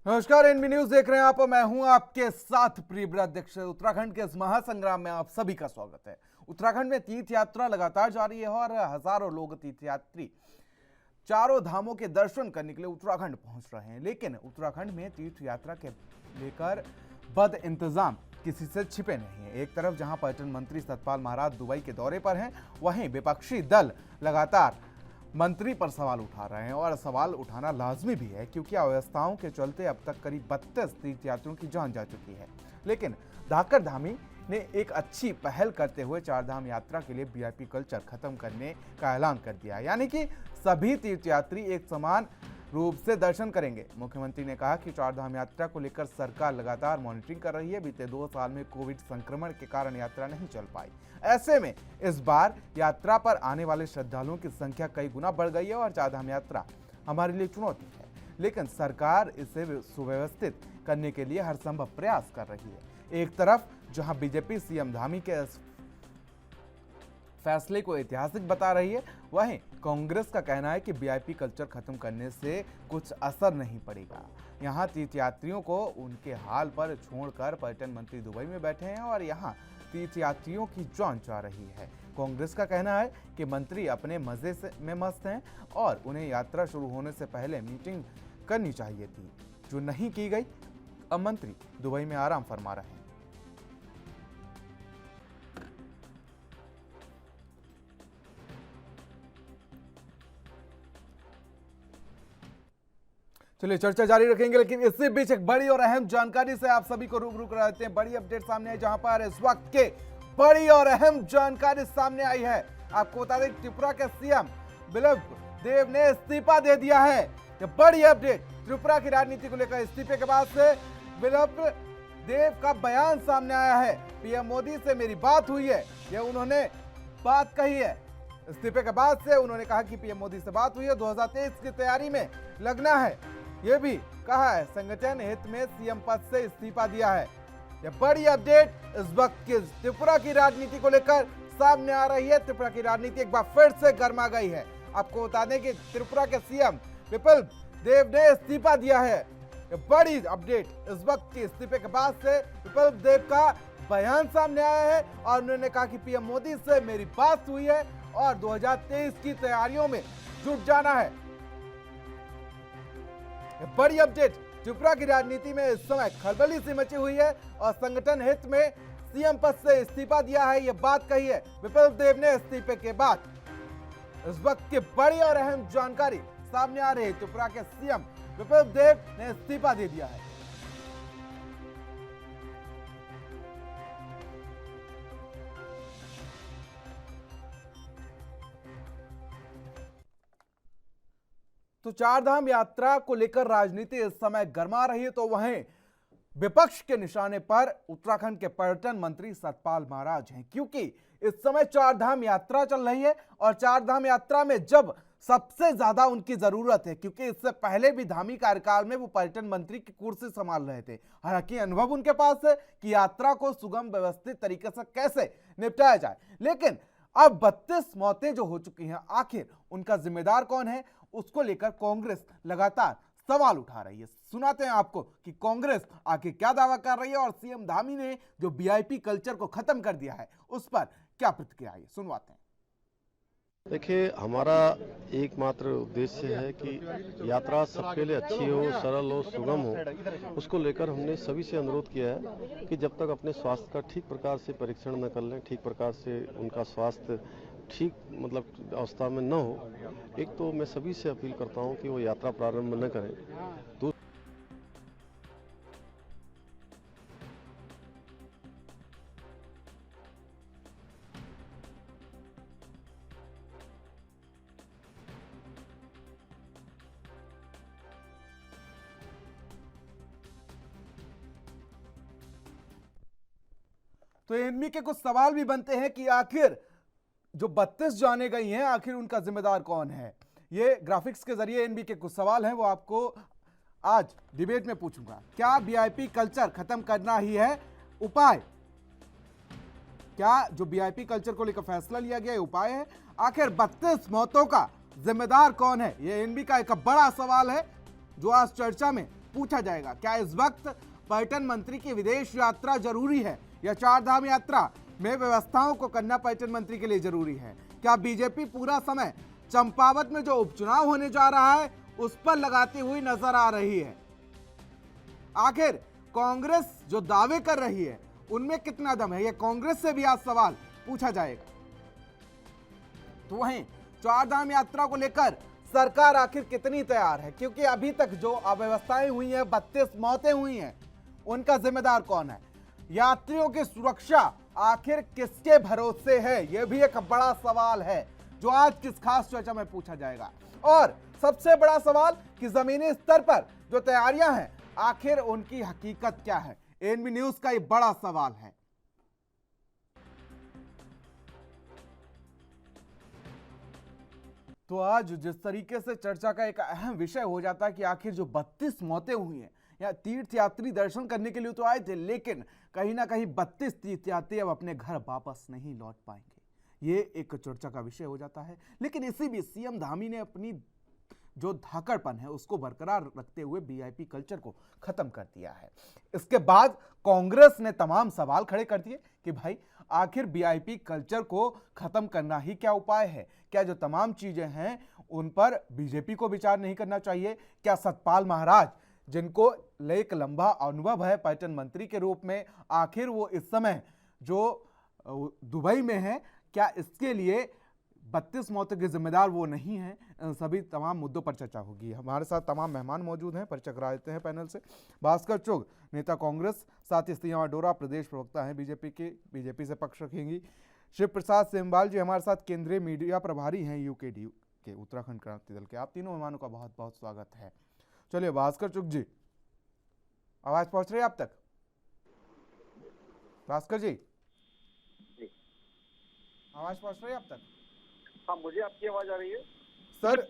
नमस्कार, NB news देख रहे हैं आप। मैं हूं आपके साथ प्रियव्रत दीक्षित। उत्तराखंड के इस महासंग्राम में आप सभी का स्वागत है। उत्तराखंड में तीर्थ यात्रा लगातार जारी है और हजारों लोग तीर्थयात्री चारों धामों के दर्शन करने के लिए उत्तराखंड पहुंच रहे हैं। लेकिन उत्तराखंड में तीर्थ यात्रा के लेकर बद इंतजाम किसी से छिपे नहीं है। एक तरफ जहां पर्यटन मंत्री सतपाल महाराज दुबई के दौरे पर हैं, वहीं विपक्षी दल लगातार मंत्री पर सवाल उठा रहे हैं और सवाल उठाना लाजमी भी है, क्योंकि अव्यवस्थाओं के चलते अब तक करीब 32 तीर्थयात्रियों की जान जा चुकी है। लेकिन धाकड़ धामी ने एक अच्छी पहल करते हुए चारधाम यात्रा के लिए वीआईपी कल्चर खत्म करने का ऐलान कर दिया, यानी कि सभी तीर्थयात्री एक समान रूप से दर्शन करेंगे। मुख्यमंत्री ने कहा कि चारधाम यात्रा को लेकर सरकार लगातार मॉनिटरिंग कर रही है। बीते 2 साल में कोविड संक्रमण के कारण यात्रा नहीं चल पाई। ऐसे में इस बार यात्रा पर आने वाले श्रद्धालुओं की संख्या कई गुना बढ़ गई है और चारधाम यात्रा हमारे लिए चुनौती है, लेकिन सरकार इसे सुव्यवस्थित करने के लिए हर संभव प्रयास कर रही है। एक तरफ जहां बीजेपी सीएम धामी के फैसले को ऐतिहासिक बता रही है, वहीं कांग्रेस का कहना है कि वीआईपी कल्चर खत्म करने से कुछ असर नहीं पड़ेगा। यहां तीर्थयात्रियों को उनके हाल पर छोड़कर पर्यटन मंत्री दुबई में बैठे हैं और यहां तीर्थयात्रियों की जान जा रही है। कांग्रेस का कहना है कि मंत्री अपने मजे में मस्त हैं और उन्हें यात्रा शुरू होने से पहले मीटिंग करनी चाहिए थी, जो नहीं की गई। अब मंत्री दुबई में आराम फरमा रहे हैं। चलिए चर्चा जारी रखेंगे, लेकिन इसी बीच एक बड़ी और अहम जानकारी से आप सभी को रूबरू कराते हैं। बड़ी अपडेट सामने आई, जहां पर इस वक्त के बड़ी और अहम जानकारी सामने आई है। आपको बता दें, त्रिपुरा के सीएम बिप्लब देब ने इस्तीफा दे दिया है। ये बड़ी अपडेट त्रिपुरा की राजनीति को लेकर इस्तीफे के बाद से बिप्लब देब का बयान सामने आया है। पीएम मोदी से मेरी बात हुई है, ये उन्होंने बात कही है। इस्तीफे के बाद से उन्होंने कहा कि पीएम मोदी से बात हुई है, 2023 की तैयारी में लगना है, ये भी कहा है। संगठन हित में सीएम पद से इस्तीफा दिया है। यह बड़ी अपडेट इस वक्त की त्रिपुरा की राजनीति को लेकर सामने आ रही है। त्रिपुरा की राजनीति एक बार फिर से गर्मा गई है। आपको बता दें कि त्रिपुरा के सीएम बिप्लब देब ने इस्तीफा दिया है। यह बड़ी अपडेट इस वक्त के इस्तीफे के बाद से बिप्लब देब का बयान सामने आया है और उन्होंने कहा कि पीएम मोदी से मेरी बात हुई है और 2023 की तैयारियों में जुट जाना है। बड़ी अपडेट त्रिपुरा की राजनीति में इस समय खलबली सी मची हुई है और संगठन हित में सीएम पद से इस्तीफा दिया है, यह बात कही है बिप्लब देब ने इस्तीफे के बाद। इस वक्त की बड़ी और अहम जानकारी सामने आ रही है। त्रिपुरा के सीएम बिप्लब देब ने इस्तीफा दे दिया है। तो चारधाम यात्रा को लेकर राजनीति इस समय गर्मा रही है, तो वहीं विपक्ष के निशाने पर उत्तराखंड के पर्यटन मंत्री सतपाल महाराज हैं, क्योंकि इस समय चारधाम यात्रा चल रही है और चारधाम यात्रा में जब सबसे ज्यादा उनकी जरूरत है, क्योंकि इससे पहले भी धामी कार्यकाल में वो पर्यटन मंत्री की कुर्सी संभाल रहे थे। हालांकि अनुभव उनके पास है कि यात्रा को सुगम व्यवस्थित तरीके से कैसे निपटाया जाए, लेकिन अब 32 मौतें जो हो चुकी हैं, आखिर उनका जिम्मेदार कौन है, उसको लेकर कांग्रेस लगातार सवाल उठा रही है। सुनाते हैं आपको कि कांग्रेस आखिर क्या दावा कर रही है और सीएम धामी ने जो वीआईपी कल्चर को खत्म कर दिया है उस पर क्या प्रतिक्रिया है, सुनवाते हैं। देखिए, हमारा एकमात्र उद्देश्य है कि यात्रा सबके लिए अच्छी हो, सरल हो, सुगम हो। उसको लेकर हमने सभी से अनुरोध किया है कि जब तक अपने स्वास्थ्य का ठीक प्रकार से परीक्षण न कर लें, ठीक प्रकार से उनका स्वास्थ्य ठीक अवस्था में न हो, एक तो मैं सभी से अपील करता हूं कि वो यात्रा प्रारंभ न करें। तो इनमें के कुछ सवाल भी बनते हैं कि आखिर जो 32 जाने गई हैं, आखिर उनका जिम्मेदार कौन है। ये ग्राफिक्स के जरिए एनबी के कुछ सवाल हैं, वो आपको आज डिबेट में पूछूंगा। क्या वीआईपी कल्चर खत्म करना ही है उपाय? क्या जो वीआईपी कल्चर को लेकर फैसला लिया गया है उपाय है? आखिर 32 मौतों का जिम्मेदार कौन है? ये एनबी का एक बड़ा सवाल है जो आज चर्चा में पूछा जाएगा, क्या इस वक्त पर्यटन मंत्री की विदेश यात्रा जरूरी है या चार धाम यात्रा में व्यवस्थाओं को करना पर्यटन मंत्री के लिए जरूरी है? क्या बीजेपी पूरा समय चंपावत में जो उपचुनाव होने जा रहा है उस पर लगाती हुई नजर आ रही है? आखिर कांग्रेस जो दावे कर रही है उनमें कितना दम है, यह कांग्रेस से भी आज सवाल पूछा जाएगा। तो वहीं चार धाम यात्रा को लेकर सरकार आखिर कितनी तैयार है, क्योंकि अभी तक जो अव्यवस्थाएं हुई हैं, 32 मौतें हुई हैं, उनका जिम्मेदार कौन है? यात्रियों की सुरक्षा आखिर किसके भरोसे है, यह भी एक बड़ा सवाल है जो आज किस खास चर्चा में पूछा जाएगा। और सबसे बड़ा सवाल कि जमीनी स्तर पर जो तैयारियां हैं आखिर उनकी हकीकत क्या है, एएनबी न्यूज का ये बड़ा सवाल है। तो आज जिस तरीके से चर्चा का एक अहम विषय हो जाता है कि आखिर जो 32 मौतें हुई हैं, या तीर्थयात्री दर्शन करने के लिए तो आए थे, लेकिन कहीं ना कहीं 32 तीर्थयात्री अब अपने घर वापस नहीं लौट पाएंगे, ये एक चर्चा का विषय हो जाता है। लेकिन इसी बीच सीएम धामी ने अपनी जो धाकड़पन है उसको बरकरार रखते हुए वीआईपी कल्चर को खत्म कर दिया है। इसके बाद कांग्रेस ने तमाम सवाल खड़े कर दिए कि भाई आखिर वीआईपी कल्चर को खत्म करना ही क्या उपाय है? क्या जो तमाम चीजें हैं उन पर बीजेपी को विचार नहीं करना चाहिए? क्या सतपाल महाराज, जिनको एक लंबा अनुभव है पर्यटन मंत्री के रूप में, आखिर वो इस समय जो दुबई में है, क्या इसके लिए 32 मौतों के जिम्मेदार वो नहीं हैं? सभी तमाम मुद्दों पर चर्चा होगी। हमारे साथ तमाम मेहमान मौजूद हैं, परिचय करा देते हैं पैनल से। भास्कर चुग, नेता कांग्रेस, साथ ही सियामा डोरा, प्रदेश प्रवक्ता हैं बीजेपी के, बीजेपी से पक्ष रखेंगी। शिव प्रसाद सेमवाल जी हमारे साथ केंद्रीय मीडिया प्रभारी हैं यूकेडी के, उत्तराखंड क्रांति दल के। आप तीनों मेहमानों का बहुत बहुत स्वागत है। चलिए भास्कर चुग जी, आवाज पहुंच रही है आप तक? भास्कर जी, आवाज पहुंच रही है आप तक? हाँ, मुझे आपकी आवाज आ रही है सर।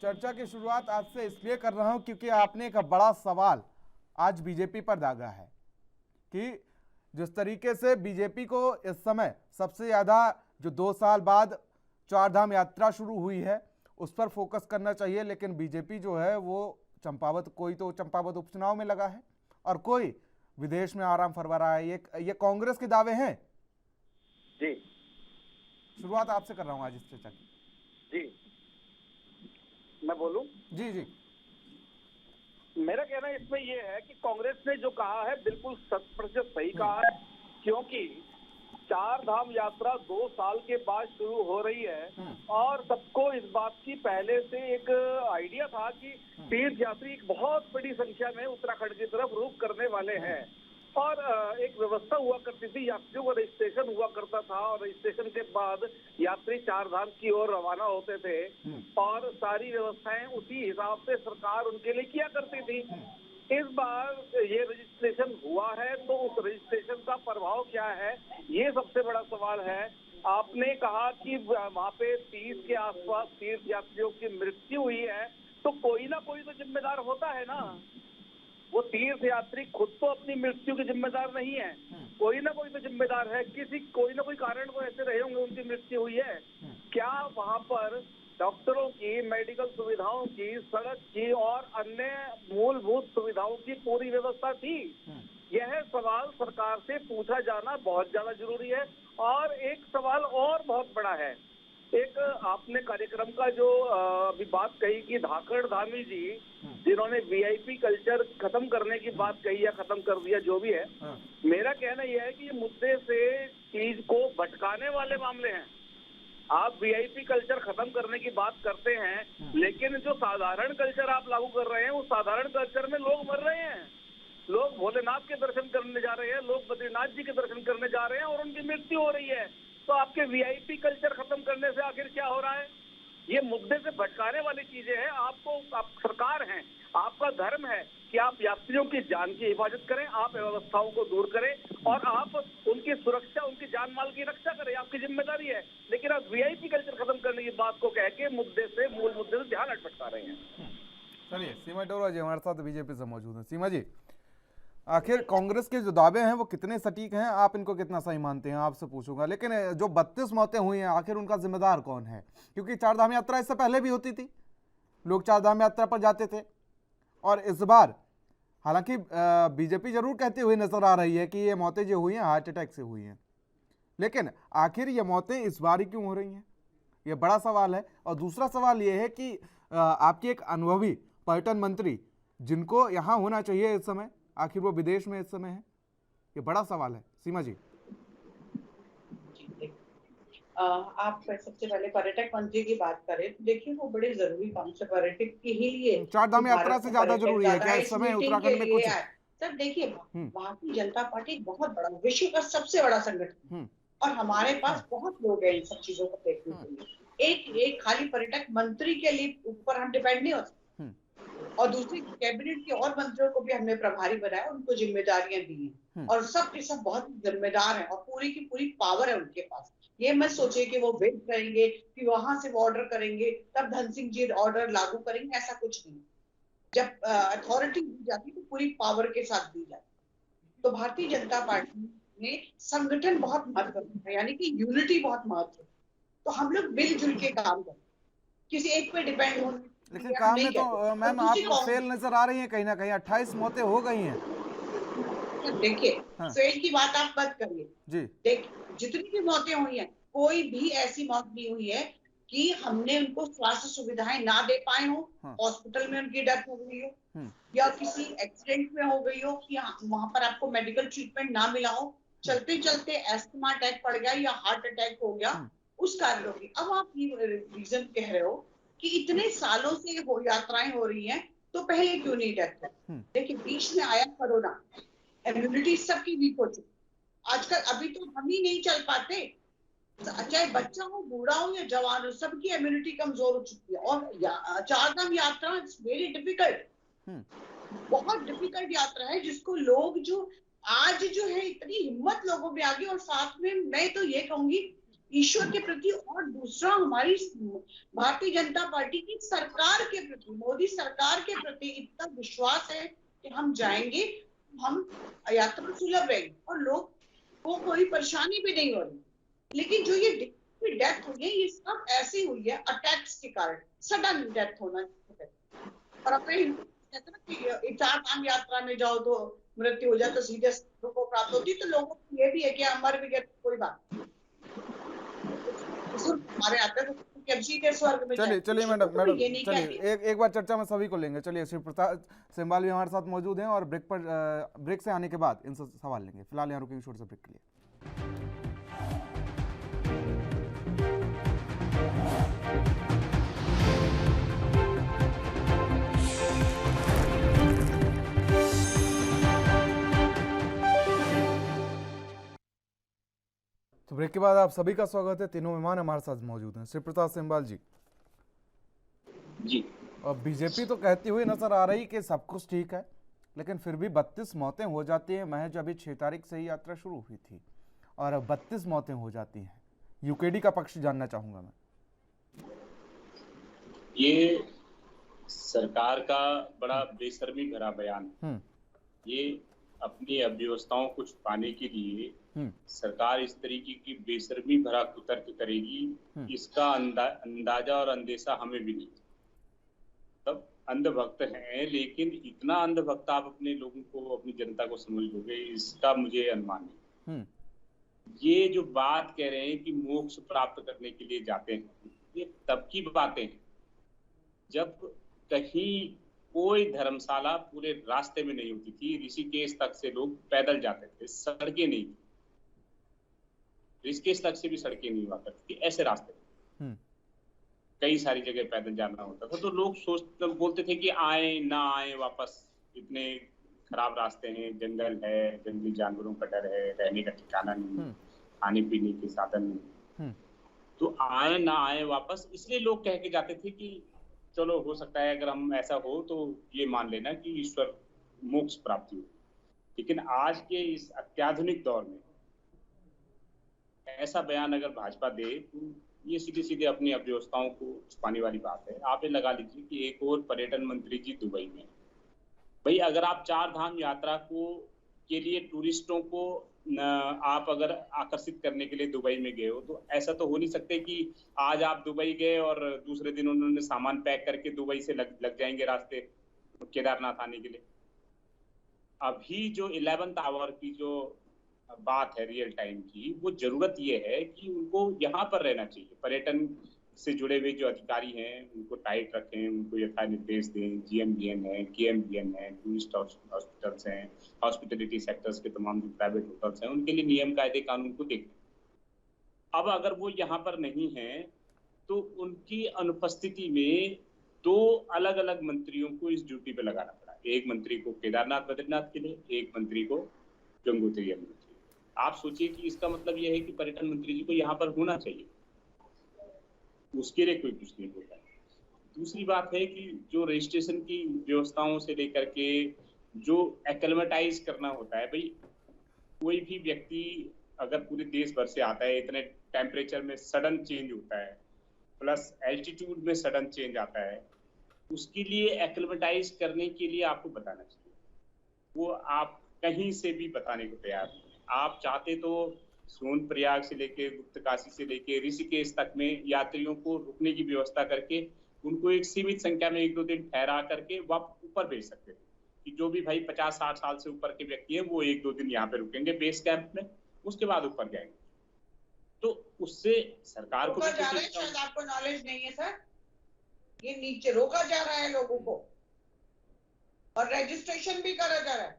चर्चा की शुरुआत आज से इसलिए कर रहा हूं क्योंकि आपने एक बड़ा सवाल आज बीजेपी पर दागा है कि जिस तरीके से बीजेपी को इस समय सबसे ज्यादा जो 2 साल बाद चार धाम यात्रा शुरू हुई है उस पर फोकस करना चाहिए, लेकिन बीजेपी जो है वो चंपावत, कोई तो चंपावत उपचुनाव में लगा है और कोई विदेश में आराम फरमा रहा है। ये कांग्रेस के दावे हैं जी। शुरुआत आपसे कर रहा हूं आज इस चर्चा की। जी, मैं बोलूं? जी जी। मेरा कहना इसमें यह है कि कांग्रेस ने जो कहा है बिल्कुल 100% सही कहा है, क्योंकि चार धाम यात्रा 2 साल के बाद शुरू हो रही है और सबको इस बात की पहले से एक आइडिया था कि तीर्थ यात्री एक बहुत बड़ी संख्या में उत्तराखंड की तरफ रुख करने वाले हैं और एक व्यवस्था हुआ करती थी, यात्रियों का रजिस्ट्रेशन हुआ करता था और रजिस्ट्रेशन के बाद यात्री चार धाम की ओर रवाना होते थे और सारी व्यवस्थाएं उसी हिसाब से सरकार उनके लिए किया करती थी। इस बार ये रजिस्ट्रेशन हुआ है तो उस रजिस्ट्रेशन का प्रभाव क्या है, ये सबसे बड़ा सवाल है। आपने कहा कि वहाँ पे 30 के आसपास तीर्थ यात्रियों की मृत्यु हुई है, तो कोई ना कोई तो जिम्मेदार होता है ना। वो तीर्थ यात्री खुद तो अपनी मृत्यु के जिम्मेदार नहीं है, कोई ना कोई तो जिम्मेदार है, कोई ना कोई कारण को ऐसे रहे होंगे उनकी मृत्यु हुई है। क्या वहाँ पर डॉक्टरों की, मेडिकल सुविधाओं की, सड़क की और अन्य मूलभूत सुविधाओं की पूरी व्यवस्था थी? यह सवाल सरकार से पूछा जाना बहुत ज्यादा जरूरी है। और एक सवाल और बहुत बड़ा है, एक आपने कार्यक्रम का जो अभी बात कही कि धाकड़ धामी जी जिन्होंने वीआईपी कल्चर खत्म करने की बात कही या खत्म कर दिया, जो भी है, मेरा कहना यह है कि ये मुद्दे से चीज को भटकाने वाले मामले हैं। आप वीआईपी कल्चर खत्म करने की बात करते हैं, लेकिन जो साधारण कल्चर आप लागू कर रहे हैं उस साधारण कल्चर में लोग मर रहे हैं, लोग भोलेनाथ के दर्शन करने जा रहे हैं, लोग बद्रीनाथ जी के दर्शन करने जा रहे हैं और उनकी मृत्यु हो रही है। तो आपके वीआईपी कल्चर खत्म करने से आखिर क्या हो रहा है? ये मुद्दे से भटकाने वाली चीजें हैं। आप सरकार हैं, आपका धर्म है कि आप यात्रियों की जान की हिफाजत करें, आप व्यवस्थाओं को दूर करें और आप उनकी सुरक्षा, उनकी जान माल की रक्षा करें, आपकी जिम्मेदारी है। लेकिन आप वीआईपी कल्चर खत्म करने की बात को कह के मूल मुद्दे से ध्यान भटका रहे हैं। चलिए, सीमा डोरा जी हमारे साथ बीजेपी से मौजूद हैं। सीमा जी, आखिर कांग्रेस के जो दावे हैं वो कितने सटीक हैं, आप इनको कितना सही मानते हैं, आपसे पूछूंगा। लेकिन जो 32 मौतें हुई हैं आखिर उनका जिम्मेदार कौन है? क्योंकि चार धाम यात्रा इससे पहले भी होती थी, लोग चार धाम यात्रा पर जाते थे और इस बार हालांकि बीजेपी जरूर कहती हुई नजर आ रही है कि ये मौतें जो हुई हैं हार्ट अटैक से हुई हैं, लेकिन आखिर ये मौतें इस बार ही क्यों हो रही हैं, ये बड़ा सवाल है। और दूसरा सवाल ये है कि आपकी एक अनुभवी पर्यटन मंत्री जिनको यहाँ होना चाहिए इस समय, आखिर वो विदेश में इस समय है, ये बड़ा सवाल है। सीमा जी। आप सबसे पहले पर्यटक मंत्री की बात करें तो देखिए वो बड़े जरूरी काम से पर्यटक के ही लिए चार धाम यात्रा भारत से में ज्यादा पर्यटक जरूरी है ज्यादा क्या है, इस इस समय मीटिंग के उत्तराखंड में लिए कुछ? आए। सर देखिए, हम्म, भारतीय जनता पार्टी एक बहुत बड़ा, विश्व का सबसे बड़ा संगठन है और हमारे पास हाँ, बहुत लोग हैं इन सब चीजों को देखने के लिए। एक एक खाली पर्यटक मंत्री के लिए ऊपर हम डिपेंड नहीं हो सकते। और दूसरी, कैबिनेट के और मंत्रियों को भी हमने प्रभारी बनाया, उनको जिम्मेदारियां दी हैं और सब के सब बहुत जिम्मेदार हैं और पूरी की पूरी पावर है उनके पास। ये मत सोचिए कि वो वेट करेंगे कि वहां से वो ऑर्डर करेंगे तब धन सिंह जी ऑर्डर लागू करेंगे, ऐसा कुछ नहीं। जब अथॉरिटी दी जाती तो पूरी पावर के साथ दी जाती। तो भारतीय जनता पार्टी में संगठन बहुत महत्वपूर्ण है, यानी कि यूनिटी बहुत महत्व है। तो हम लोग मिलजुल के काम करें, किसी एक पे डिपेंड होने लेकिन हम काम नहीं में तो कहते। मैम आप फेल नजर आ रही हैं कहीं ना कहीं, 28 मौतें हो गई हैं। देखिए, हाँ, फेल की बात आप मत करिए। जी। देखिए, जितनी भी मौतें हुई हैं, कोई भी ऐसी मौत नहीं हुई है कि हमने उनको स्वास्थ्य सुविधाएं ना दे पाए हो, हाँ, हॉस्पिटल में उनकी डेथ हो गई हो हम्म, या किसी एक्सीडेंट में हो गई हो कि वहां पर आपको मेडिकल ट्रीटमेंट ना मिला हो, चलते चलते एस्थमा अटैक पड़ गया या हार्ट अटैक हो गया, उस कारण होगी। अब आप ये रीजन कह रहे हो कि इतने सालों से यात्राएं हो रही हैं तो पहले क्यों नहीं डेथ हो। देखिए, बीच में आया कोरोना, इम्यूनिटी सबकी वीक हो चुकी। आजकल अभी तो हम ही नहीं चल पाते, चाहे बच्चा हो, बूढ़ा हो या जवान हो, सबकी इम्यूनिटी कमजोर हो चुकी है। और चारधाम यात्रा इट्स वेरी डिफिकल्ट, बहुत डिफिकल्ट यात्रा है जिसको लोग जो आज जो है इतनी हिम्मत लोगों में आ गई। और साथ में मैं तो ये कहूंगी ईश्वर के प्रति और दूसरा हमारी भारतीय जनता पार्टी की सरकार के प्रति, मोदी सरकार के प्रति इतना विश्वास है कि हम जाएंगे, हम यात्रा सुलभ रहेगी और लोग को कोई परेशानी भी नहीं हो रही। लेकिन जो ये डेथ हुई है ये सब ऐसी हुई है अटैक्स के कारण, सडन डेथ होना। और अपने कहते ना कि चार धाम यात्रा में जाओ तो मृत्यु हो जाए तो सीधे को प्राप्त होती, तो लोगों को ये भी है कि मर भी गए कोई बात नहीं, हमारे आते हैं तो अब सीधे स्वर्ग में चलिए चलिए मैडम ये चलिए एक बार चर्चा में सभी को लेंगे। चलिए श्री प्रताप सिंबाल भी हमारे साथ मौजूद हैं और ब्रेक से आने के बाद इनसे सवाल लेंगे। फिलहाल यहाँ रुकेंगे छोटे से ब्रेक के लिए। तो ब्रेक के बाद आप सभी का स्वागत है। तीनों मेहमान हमारे साथ मौजूद हैं। श्री प्रताप सिंबाल जी जी, और बीजेपी तो कहती हुई नजर आ रही कि सब कुछ ठीक है, लेकिन फिर भी 32 मौतें हो जाती हैं। महज अभी 6 तारीख से ही यात्रा शुरू हुई थी और 32 मौतें हो जाती हैं। यूकेडी का पक्ष जानना चाहूंगा मैं। ये सरकार का बड़ा बेशर्मी भरा बयान है। ये अपनी अव्यवस्थाओं को छुपाने के लिए सरकार इस तरीके की बेशर्मी भरा कुतर्क करेगी, इसका अंदाजा और अंदेशा हमें भी नहीं। तब अंधभक्त हैं, लेकिन इतना अंधभक्त आप अपने लोगों को, अपनी जनता को समझ लोगे, इसका मुझे अनुमान नहीं। ये जो बात कह रहे हैं कि मोक्ष प्राप्त करने के लिए जाते हैं, ये तब की बातें हैं जब कहीं कोई धर्मशाला पूरे रास्ते में नहीं होती थी। ऋषिकेश तक से लोग पैदल जाते थे, सड़कें नहीं थी। ऋषिकेश तक से भी सड़कें नहीं हुआ करती थी, ऐसे रास्ते कई सारी जगह पैदल जाना होता था। तो लोग बोलते थे कि आए ना आए वापस, इतने खराब रास्ते हैं, जंगल है, जंगली जानवरों का डर है, रहने का ठिकाना नहीं, खाने पीने के साधन नहीं, तो आए ना आए वापस। इसलिए लोग कह के जाते थे कि चलो हो सकता है अगर हम ऐसा हो तो ये मान लेना कि ईश्वर मोक्ष प्राप्ति हो। लेकिन आज के इस अत्याधुनिक दौर में ऐसा बयान अगर भाजपा दे तो ये सीधे सीधे अपनी अव्यवस्थाओं को छुपाने वाली बात है। आप ये लगा लीजिए कि एक और पर्यटन मंत्री जी दुबई में, भाई अगर आप चार धाम यात्रा के लिए टूरिस्टों को आप अगर आकर्षित करने के लिए दुबई में गए हो, तो ऐसा तो हो नहीं सकते कि आज आप दुबई गए और दूसरे दिन उन्होंने सामान पैक करके दुबई से लग जाएंगे रास्ते केदारनाथ आने के लिए। अभी जो 11th आवर की जो बात है रियल टाइम की, वो जरूरत ये है कि उनको यहाँ पर रहना चाहिए। पर्यटन से जुड़े हुए जो अधिकारी हैं उनको टाइट रखें, उनको यथा निर्देश दें। जीएमबीएन है, केएमबीएन है, टूरिस्ट हॉस्पिटल्स हैं, हॉस्पिटलिटी सेक्टर्स के तमाम जो प्राइवेट होटल्स हैं, उनके लिए नियम कायदे कानून को देखें। अब अगर वो यहाँ पर नहीं है तो उनकी अनुपस्थिति में 2 अलग अलग मंत्रियों को इस ड्यूटी पे लगाना पड़ा। एक मंत्री को केदारनाथ बद्रीनाथ के लिए, एक मंत्री को गंगोत्री यमुनोत्री। आप सोचिए कि इसका मतलब यह है कि पर्यटन मंत्री जी को यहाँ पर होना चाहिए, उसके लिए कोई कुछ नहीं होता है। दूसरी बात है कि जो रजिस्ट्रेशन की व्यवस्थाओं से लेकर के जो एक्लेमेटाइज करना होता है, भाई कोई भी व्यक्ति अगर पूरे देश भर से आता है, इतने टेम्परेचर में सडन चेंज होता है, प्लस एल्टीट्यूड में सडन चेंज आता है, उसके लिए एक्लेमेटाइज करने के लिए आपको बताना चाहिए। वो आप कहीं से भी बताने को तैयार नहीं। आप चाहते तो सोनप्रयाग से लेके गुप्तकाशी से लेके ऋषिकेश तक में यात्रियों को रुकने की व्यवस्था करके उनको एक सीमित संख्या में 1-2 दिन ठहरा करके वापस ऊपर भेज सकते थे कि जो भी भाई 50-60 साल से ऊपर के व्यक्ति हैं वो 1-2 दिन यहाँ पे रुकेंगे बेस कैंप में, उसके बाद ऊपर जाएंगे। तो उससे सरकार को रोका जा रहा है, शायद आपको नॉलेज नहीं है सर, ये नीचे रोका जा रहा है लोगों को और रजिस्ट्रेशन भी करा जा रहा है।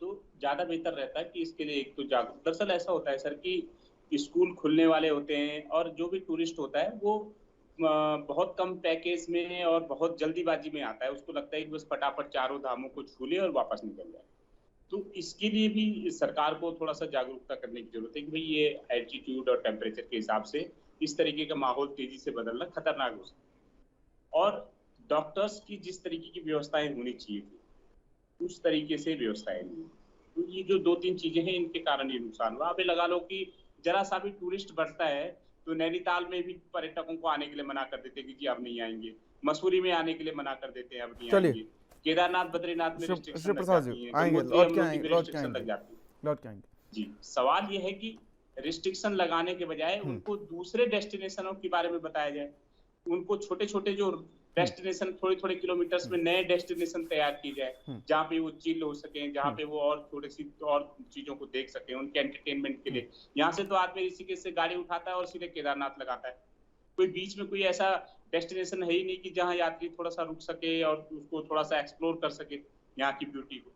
तो ज्यादा बेहतर रहता है कि इसके लिए एक तो जागरूक। दरअसल ऐसा होता है सर कि स्कूल खुलने वाले होते हैं और जो भी टूरिस्ट होता है वो बहुत कम पैकेज में और बहुत जल्दीबाजी में आता है। उसको लगता है कि बस फटाफट चारों धामों को छू ले और वापस निकल जाए। तो इसके लिए भी सरकार को थोड़ा सा जागरूकता करने की जरूरत है कि भाई ये एल्टीट्यूड और टेम्परेचर के हिसाब से इस तरीके का माहौल तेजी से बदलना खतरनाक हो सकता है। और डॉक्टर्स की जिस तरीके की व्यवस्थाएं होनी चाहिए थी उस तरीके से व्यवस्थाएं नहीं। तो ये जो 2-3 चीजें हैं इनके कारण ये नुकसान हुआ। अभी लगा लो कि जरा सा भी टूरिस्ट बढ़ता है तो नैनीताल में भी पर्यटकों को आने के लिए मना कर देते हैं कि जी अब नहीं आएंगे, मसूरी में आने के लिए मना कर देते हैं अब नहीं आएंगे, केदारनाथ बद्रीनाथ में रिस्ट्रिक्शन लग जाती है, रिस्ट्रिक्शन लग जाती है। लौट के आएंगे जी, सवाल ये है कि रिस्ट्रिक्शन लगाने के बजाय उनको दूसरे डेस्टिनेशनों के बारे में बताया जाए। उनको छोटे छोटे जो डेस्टिनेशन थोड़े किलोमीटर्स में नए डेस्टिनेशन तैयार की जाए जहाँ पे वो चिल हो सके, जहाँ पे वो और थोड़ी सी और चीजों को देख सके उनके एंटरटेनमेंट के लिए। यहाँ से तो आदमी ऋषिकेश से गाड़ी उठाता है और सीधे केदारनाथ लगाता है। कोई बीच में कोई ऐसा डेस्टिनेशन है ही नहीं कि जहाँ यात्री थोड़ा सा रुक सके और उसको थोड़ा सा एक्सप्लोर कर सके यहाँ की ब्यूटी को।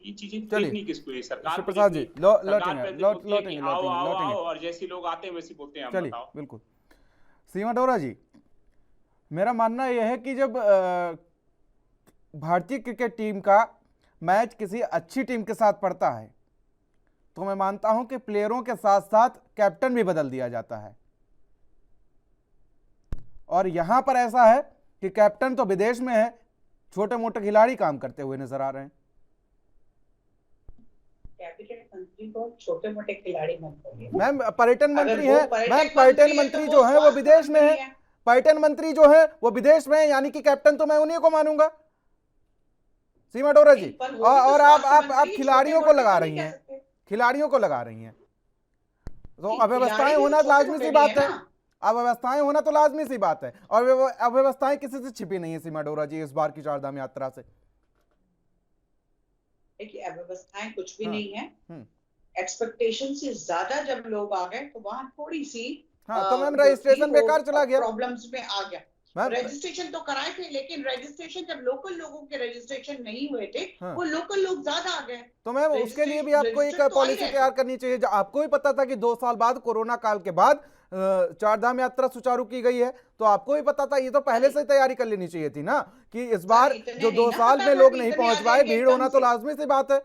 ये चीजें देखनी किसको है? सरकार प्रसाद जी लौटेंगे और जैसे लोग आते हैं वैसे बोलते हैं हम बताओ। बिल्कुल। सीमा डोरा जी, मेरा मानना यह है कि जब भारतीय क्रिकेट टीम का मैच किसी अच्छी टीम के साथ पड़ता है तो मैं मानता हूं कि प्लेयरों के साथ साथ कैप्टन भी बदल दिया जाता है। और यहां पर ऐसा है कि कैप्टन तो विदेश में है, छोटे मोटे खिलाड़ी काम करते हुए नजर आ रहे हैं। कैबिनेट मंत्री को छोटे मोटे खिलाड़ी मत बोलिए। मैम पर्यटन मंत्री है, मैम पर्यटन मंत्री जो है वो विदेश में है, पर्यटन मंत्री जो है वो विदेश में है, यानी कि कैप्टन तो मैं उन्हीं को मानूंगा। सीमा डोरा जी, और आप खिलाड़ियों को लगा रही हैं, खिलाड़ियों को लगा रही हैं, तो अव्यवस्थाएं होना लाजमी सी बात है। अव्यवस्थाएं होना तो लाजमी सी बात है और अव्यवस्थाएं किसी से छिपी नहीं है सीमा डोरा जी इस बार की चारधाम यात्रा से। देखिए अव्यवस्थाएं कुछ भी नहीं है, एक्सपेक्टेशन से ज्यादा जब लोग आ गए तो वहां थोड़ी सी तो मैम रजिस्ट्रेशन बेकार चला गया, प्रॉब्लम्स में आ गया। रजिस्ट्रेशन तो कराए थे लेकिन रजिस्ट्रेशन जब लोकल लोगों के रजिस्ट्रेशन नहीं हुए थे वो लोकल लोग ज्यादा आ गए। तो मैम उसके लिए भी आपको एक पॉलिसी तैयार करनी चाहिए। आपको भी पता था कि 2 साल बाद कोरोना काल के बाद चारधाम यात्रा सुचारू की गई है, तो आपको भी पता था, ये तो पहले से ही तैयारी कर लेनी चाहिए थी ना कि इस बार जो 2 साल में लोग नहीं पहुंच पाए, भीड़ होना तो लाजमी सी बात है।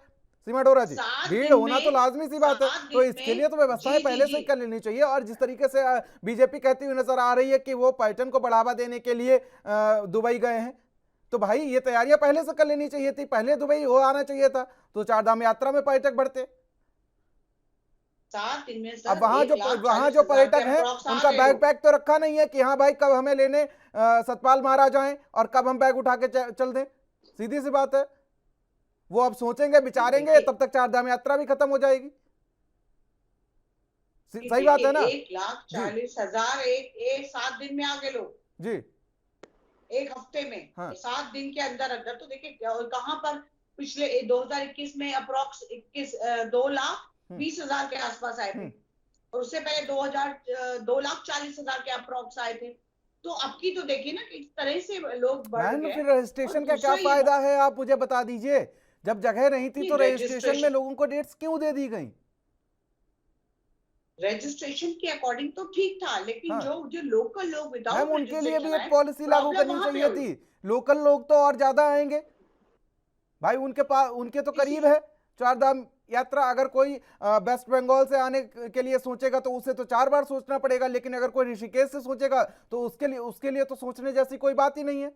सीमा डोरा जी, भीड़ होना तो लाजमी सी बात है, तो इसके लिए तो व्यवस्थाएं पहले से ही कर लेनी चाहिए। और जिस तरीके से बीजेपी कहती हुई नजर आ रही है कि वो पर्यटन को बढ़ावा देने के लिए दुबई गए हैं, तो भाई ये तैयारियां पहले से कर लेनी चाहिए थी, पहले दुबई हो आना चाहिए था तो चारधाम यात्रा में पर्यटक बढ़ते। 7 दिन में अब वहां जो पर्यटक हैं उनका बैग पैक तो रखा नहीं है कि हाँ भाई कब हमें लेने सतपाल महाराज आए और कब हम बैग उठा के चल दें। सीधी सी बात है, वो अब सोचेंगे विचारेंगे तब तक चारधाम यात्रा भी खत्म हो जाएगी। सही बात है ना। 1,40,000 एक 7 दिन में आ गए लोग जी। एक हफ्ते में, हाँ। 7 दिन के अंदर अंदर। तो देखिए कहाँ पर पिछले 2021 में अप्रोक्स 2,20,000 के आसपास आए थे, और उससे पहले 2,40,000 के अप्रोक्स आए थे। तो अब की तो देखिए ना किस तरह से लोग बढ़ मैम गए। फिर और रजिस्ट्रेशन का क्या दूसरा ये फायदा है, आप मुझे बता दीजिए। जब जगह नहीं थी तो नहीं, रजिस्ट्रेशन में लोगों को डेट्स क्यों दे दी गई? रजिस्ट्रेशन के अकॉर्डिंग तो ठीक था, लेकिन हाँ। जो लोकल लोग मैम विदाउट उनके लिए भी रजिस्ट्रेशन एक आए, पॉलिसी लागू प्रॉब्लम करनी वहां पे चाहिए हुई। थी। लोकल लोग तो और ज्यादा आएंगे भाई, उनके पास, उनके तो करीब है चार धाम यात्रा। अगर कोई वेस्ट बंगाल से आने के लिए सोचेगा तो उसे तो 4 बार सोचना पड़ेगा, लेकिन अगर कोई ऋषिकेश से सोचेगा तो उसके लिए तो सोचने जैसी कोई बात ही नहीं है।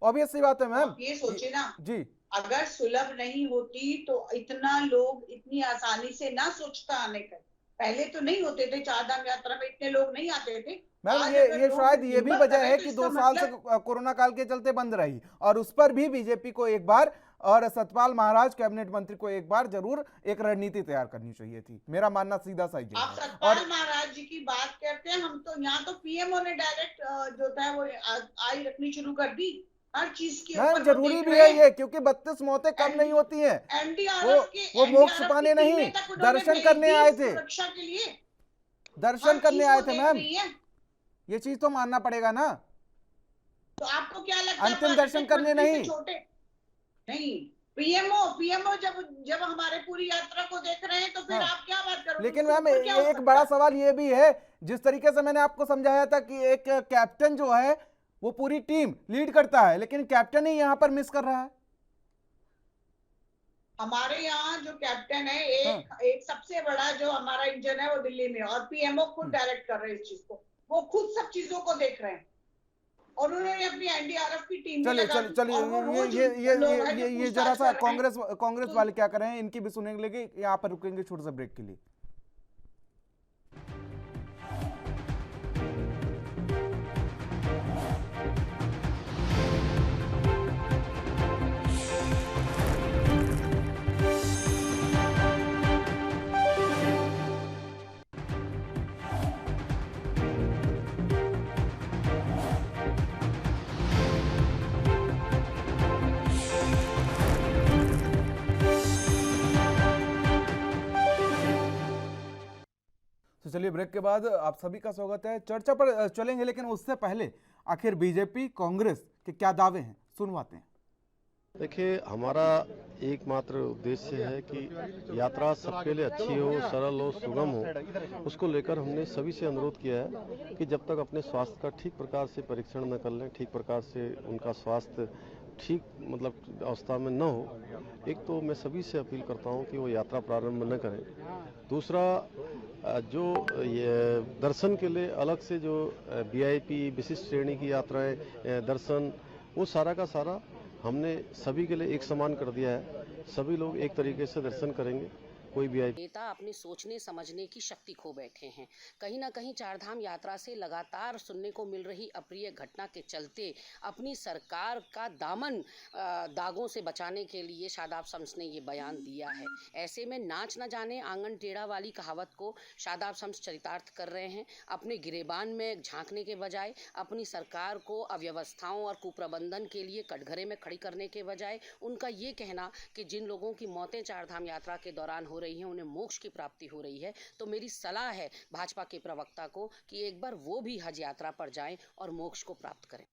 ऑब्वियस सी बात है मैम। आप ये सोचे ना, जी अगर सुलभ नहीं होती तो इतना लोग इतनी आसानी से ना सोचता आने का। पहले तो नहीं होते थे, 4 धाम यात्रा में इतने लोग नहीं आते थे। मैम, आज ये अगर लोग शायद ये भी हिम्मत वजह करें है तो कि इसका 2 साल से मतलब कोरोना काल के चलते बंद रही, और उस पर भी बीजेपी को एक बार और सतपाल महाराज कैबिनेट मंत्री को एक बार जरूर एक रणनीति तैयार करनी चाहिए थी। मेरा मानना सीधा सा ये आप है। सतपाल महाराज जी की बात करते हैं, हम तो यहाँ तो पीएमओ ने डायरेक्ट जो था वो आई रखनी शुरू कर दी हर चीज के मैम ऊपर। जरूरी भी है ये, क्योंकि 32 मौतें कम नहीं होती हैं। वो मोक्ष पाने नहीं, दर्शन करने आए थे, सुरक्षा के लिए दर्शन करने आए थे मैम। है। ये चीज तो मानना पड़ेगा ना। तो आपको क्या लगता है अंतिम दर्शन करने नहीं। छोटे नहीं, पीएमओ जब हमारे पूरी यात्रा को देख रहे हैं तो फिर हाँ। आप क्या बात करोगे? लेकिन मैम एक बड़ा सवाल ये भी है, जिस तरीके से मैंने आपको समझाया था कि एक कैप्टन जो है वो पूरी टीम लीड करता है, लेकिन कैप्टन ही यहाँ पर मिस कर रहा है। हमारे यहाँ जो कैप्टन है, एक सबसे बड़ा जो हमारा इंजन है वो दिल्ली में, और पीएमओ खुद डायरेक्ट कर रहे हैं इस चीज को। वो खुद सब चीजों को देख रहे हैं, और उन्होंने अपनी एनडीआरएफ की टीम चलिए ये जरा सा कांग्रेस वाले क्या कर रहे हैं इनकी भी सुनेंगे, लेकिन यहाँ पर रुकेंगे छोटे से ब्रेक के लिए। तो चलिए ब्रेक के बाद आप सभी का स्वागत है। चर्चा पर चलेंगे, लेकिन उससे पहले आखिर बीजेपी कांग्रेस के क्या दावे हैं सुनवाते हैं। देखिए, हमारा एकमात्र उद्देश्य है कि यात्रा सबके लिए अच्छी हो, सरल हो, सुगम हो। उसको लेकर हमने सभी से अनुरोध किया है कि जब तक अपने स्वास्थ्य का ठीक प्रकार से परीक्षण न कर लें, ठीक प्रकार से उनका स्वास्थ्य ठीक मतलब अवस्था में न हो, एक तो मैं सभी से अपील करता हूं कि वो यात्रा प्रारंभ न करें। दूसरा, जो ये दर्शन के लिए अलग से जो वीआईपी विशिष्ट श्रेणी की यात्राएं, दर्शन, वो सारा का सारा हमने सभी के लिए एक समान कर दिया है। सभी लोग एक तरीके से दर्शन करेंगे। कोई भी नेता अपने सोचने समझने की शक्ति खो बैठे हैं। कहीं ना कहीं चारधाम यात्रा से लगातार सुनने को मिल रही अप्रिय घटना के चलते अपनी सरकार का दामन दागों से बचाने के लिए शादाब शम्स ने ये बयान दिया है। ऐसे में नाच न जाने आंगन टेढ़ा वाली कहावत को शादाब शम्स चरितार्थ कर रहे हैं। अपने गिरेबान में झांकने के बजाय, अपनी सरकार को अव्यवस्थाओं और कुप्रबंधन के लिए कटघरे में खड़ी करने के बजाय, उनका ये कहना कि जिन लोगों की मौतें चारधाम यात्रा के दौरान हो रही हैं उन्हें मोक्ष की प्राप्ति हो रही है। तो मेरी सलाह है भाजपा के प्रवक्ता को कि एक बार वो भी हज यात्रा पर जाएं और मोक्ष को प्राप्त करें।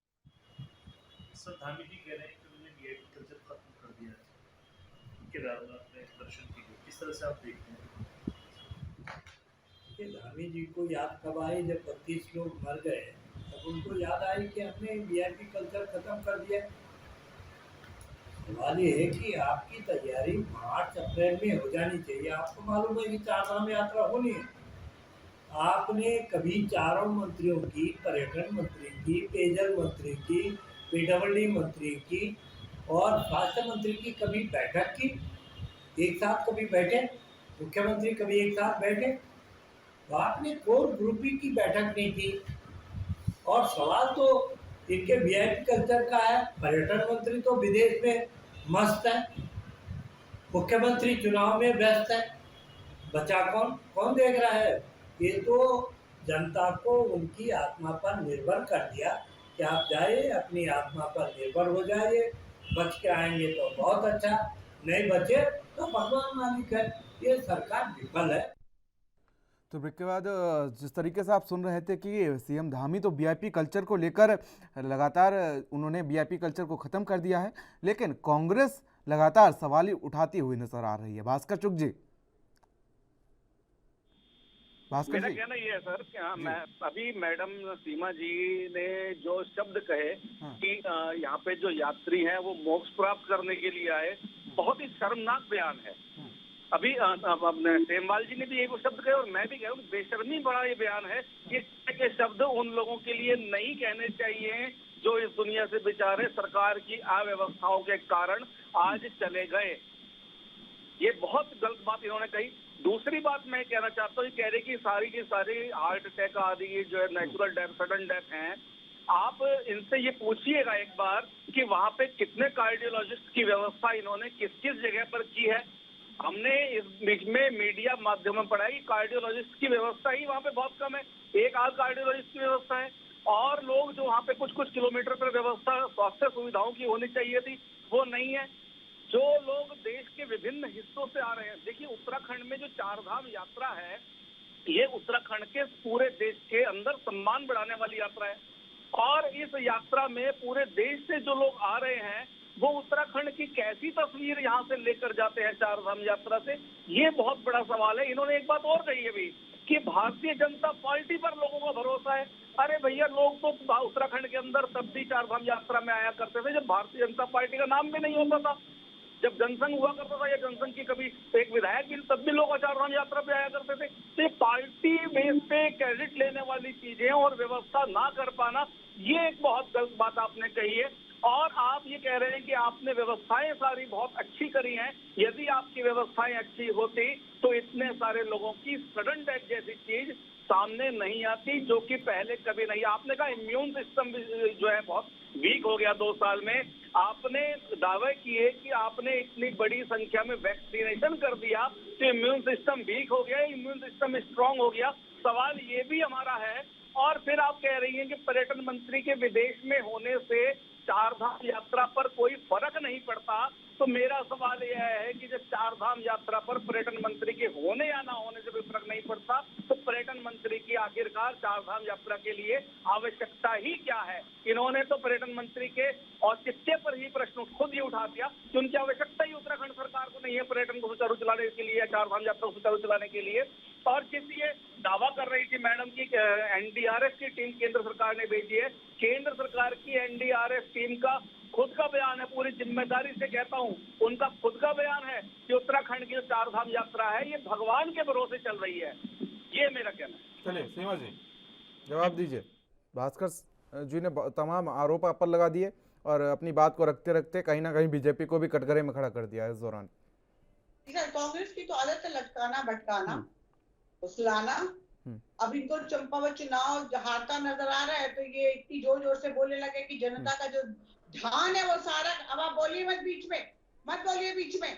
सर, धामी जी कह रहे हैं कि उन्होंने वीआईपी कल्चर खत्म कर दिया है। केदारनाथ में दर्शन के लिए किस तरह से आप देखते हैं? कि धामी जी को याद कब आई जब 32 लोग मर गए, तब उनको याद आई कि हमने वीआईपी कल्चर खत्म कर दिया। सवाल ये है कि आपकी तैयारी मार्च अप्रैल में हो जानी चाहिए। आपको मालूम है कि चारधाम यात्रा होनी है। आपने कभी चारों मंत्रियों की, पर्यटन मंत्री की, पेयजल मंत्री की, पीडब्ल्यूडी मंत्री की और स्वास्थ्य मंत्री की कभी बैठक की? एक साथ कभी बैठे? मुख्यमंत्री कभी एक साथ बैठे? तो आपने कोर ग्रुपिंग की बैठक नहीं की। और सवाल तो इनके वीआईपी कल्चर का है। पर्यटन मंत्री तो विदेश में मस्त है, मुख्यमंत्री चुनाव में व्यस्त है। बचा कौन देख रहा है? ये तो जनता को उनकी आत्मा पर निर्भर कर दिया कि आप जाइए, अपनी आत्मा पर निर्भर हो जाइए, बच के आएंगे तो बहुत अच्छा, नहीं बचे तो भगवान मालिक है। ये सरकार विफल है। तो ब्रेक के बाद जिस तरीके से आप सुन रहे थे कि सीएम धामी तो वीआईपी कल्चर को लेकर लगातार उन्होंने वीआईपी कल्चर को खत्म कर दिया है, लेकिन कांग्रेस लगातार सवाल उठाती हुई नजर आ रही है। भास्कर चुग जी, भास्कर मेरा जी। कहना ये है सर कि हाँ, मैं अभी मैडम सीमा जी ने जो शब्द कहे कि यहाँ पे जो यात्री हैं वो मोक्ष प्राप्त करने के लिए आए, बहुत ही शर्मनाक बयान है। अभी सेमवाल जी ने भी यही शब्द कहे और मैं भी कह रहा हूँ, बेशर्मी बड़ा ये बयान है कि इस तरह के शब्द उन लोगों के लिए नहीं कहने चाहिए जो इस दुनिया से बेचारे सरकार की अव्यवस्थाओं के कारण आज चले गए। ये बहुत गलत बात इन्होंने कही। दूसरी बात मैं कहना चाहता हूँ, कह रहे कि सारी की सारी हार्ट अटैक आदि जो है नेचुरल डेथ, सडन डेथ हैं। आप इनसे ये पूछिएगा एक बार कि वहाँ पे कितने कार्डियोलॉजिस्ट की व्यवस्था इन्होंने किस किस जगह पर की है। हमने इस बीच में मीडिया माध्यम में पढ़ा है कि कार्डियोलॉजिस्ट की व्यवस्था ही वहाँ पे बहुत कम है, एक आध कार्डियोलॉजिस्ट की व्यवस्था है, और लोग जो वहाँ पे कुछ कुछ किलोमीटर पर व्यवस्था स्वास्थ्य सुविधाओं की होनी चाहिए थी वो नहीं है। जो लोग देश के विभिन्न हिस्सों से आ रहे हैं, देखिए उत्तराखंड में जो चारधाम यात्रा है, ये उत्तराखंड के पूरे देश के अंदर सम्मान बढ़ाने वाली यात्रा है, और इस यात्रा में पूरे देश से जो लोग आ रहे हैं वो उत्तराखंड की कैसी तस्वीर यहाँ से लेकर जाते हैं चारधाम यात्रा से, ये बहुत बड़ा सवाल है। इन्होंने एक बात और कही है भी कि भारतीय जनता पार्टी पर लोगों का भरोसा है। अरे भैया, लोग तो उत्तराखंड के अंदर तब भी चारधाम यात्रा में आया करते थे जब भारतीय जनता पार्टी का नाम भी नहीं होता था, जब जनसंघ हुआ करता था या जनसंघ की कभी एक विधायक भी, तब भी लोग चारधाम यात्रा पे आया करते थे। तो ये पार्टी बेस पे क्रेडिट लेने वाली चीजें और व्यवस्था ना कर पाना, ये एक बहुत गलत बात आपने कही है। और आप ये कह रहे हैं कि आपने व्यवस्थाएं सारी बहुत अच्छी करी हैं। यदि आपकी व्यवस्थाएं अच्छी होती तो इतने सारे लोगों की सडन डेथ जैसी चीज सामने नहीं आती, जो कि पहले कभी नहीं। आपने कहा इम्यून सिस्टम जो है बहुत वीक हो गया 2 साल में। आपने दावे किए कि आपने इतनी बड़ी संख्या में वैक्सीनेशन कर दिया तो इम्यून सिस्टम वीक हो गया, इम्यून सिस्टम स्ट्रांग हो गया। सवाल ये भी हमारा है। और फिर आप कह रही हैं कि पर्यटन मंत्री के विदेश में होने से चारधाम यात्रा पर कोई फर्क नहीं पड़ता। तो मेरा सवाल यह है कि जब चारधाम यात्रा पर पर्यटन मंत्री के होने या ना होने से कोई फर्क नहीं पड़ता, तो पर्यटन मंत्री की आखिरकार चारधाम यात्रा के लिए आवश्यकता ही क्या है? इन्होंने तो पर्यटन मंत्री के औचित्य पर ही प्रश्न खुद ही उठा दिया कि उनकी आवश्यकता ही उत्तराखंड सरकार को नहीं है पर्यटन को सुचारू चलाने के लिए या चारधाम यात्रा को सुचारू चलाने के लिए। और किसी ये दावा कर रही थी मैडम की एनडीआरएफ की टीम केंद्र सरकार ने भेजी है। केंद्र सरकार की एनडीआरएफ टीम का खुद का बयान है, पूरी जिम्मेदारी से कहता हूं, उनका खुद का बयान है कि उत्तराखंड की जो चारधाम यात्रा है ये भगवान के भरोसे चल रही है। ये मेरा कहना है। चलिए सीमा जी जवाब दीजिए। भास्कर जी ने तमाम आरोप आप पर लगा दिए और अपनी बात को रखते रखते कहीं ना कहीं बीजेपी को भी कटघरे में खड़ा कर दिया इस दौरान। कांग्रेस की तो आदत है लटकाना भटकाना, फुसलाना। अब इनको चंपावत चुनाव हारता नजर आ रहा है तो ये इतनी जोर जोर से बोलने लगे कि जनता का जो ध्यान है वो सारा, अब आप बोलिए मत बीच में, मत बोलिए बीच में।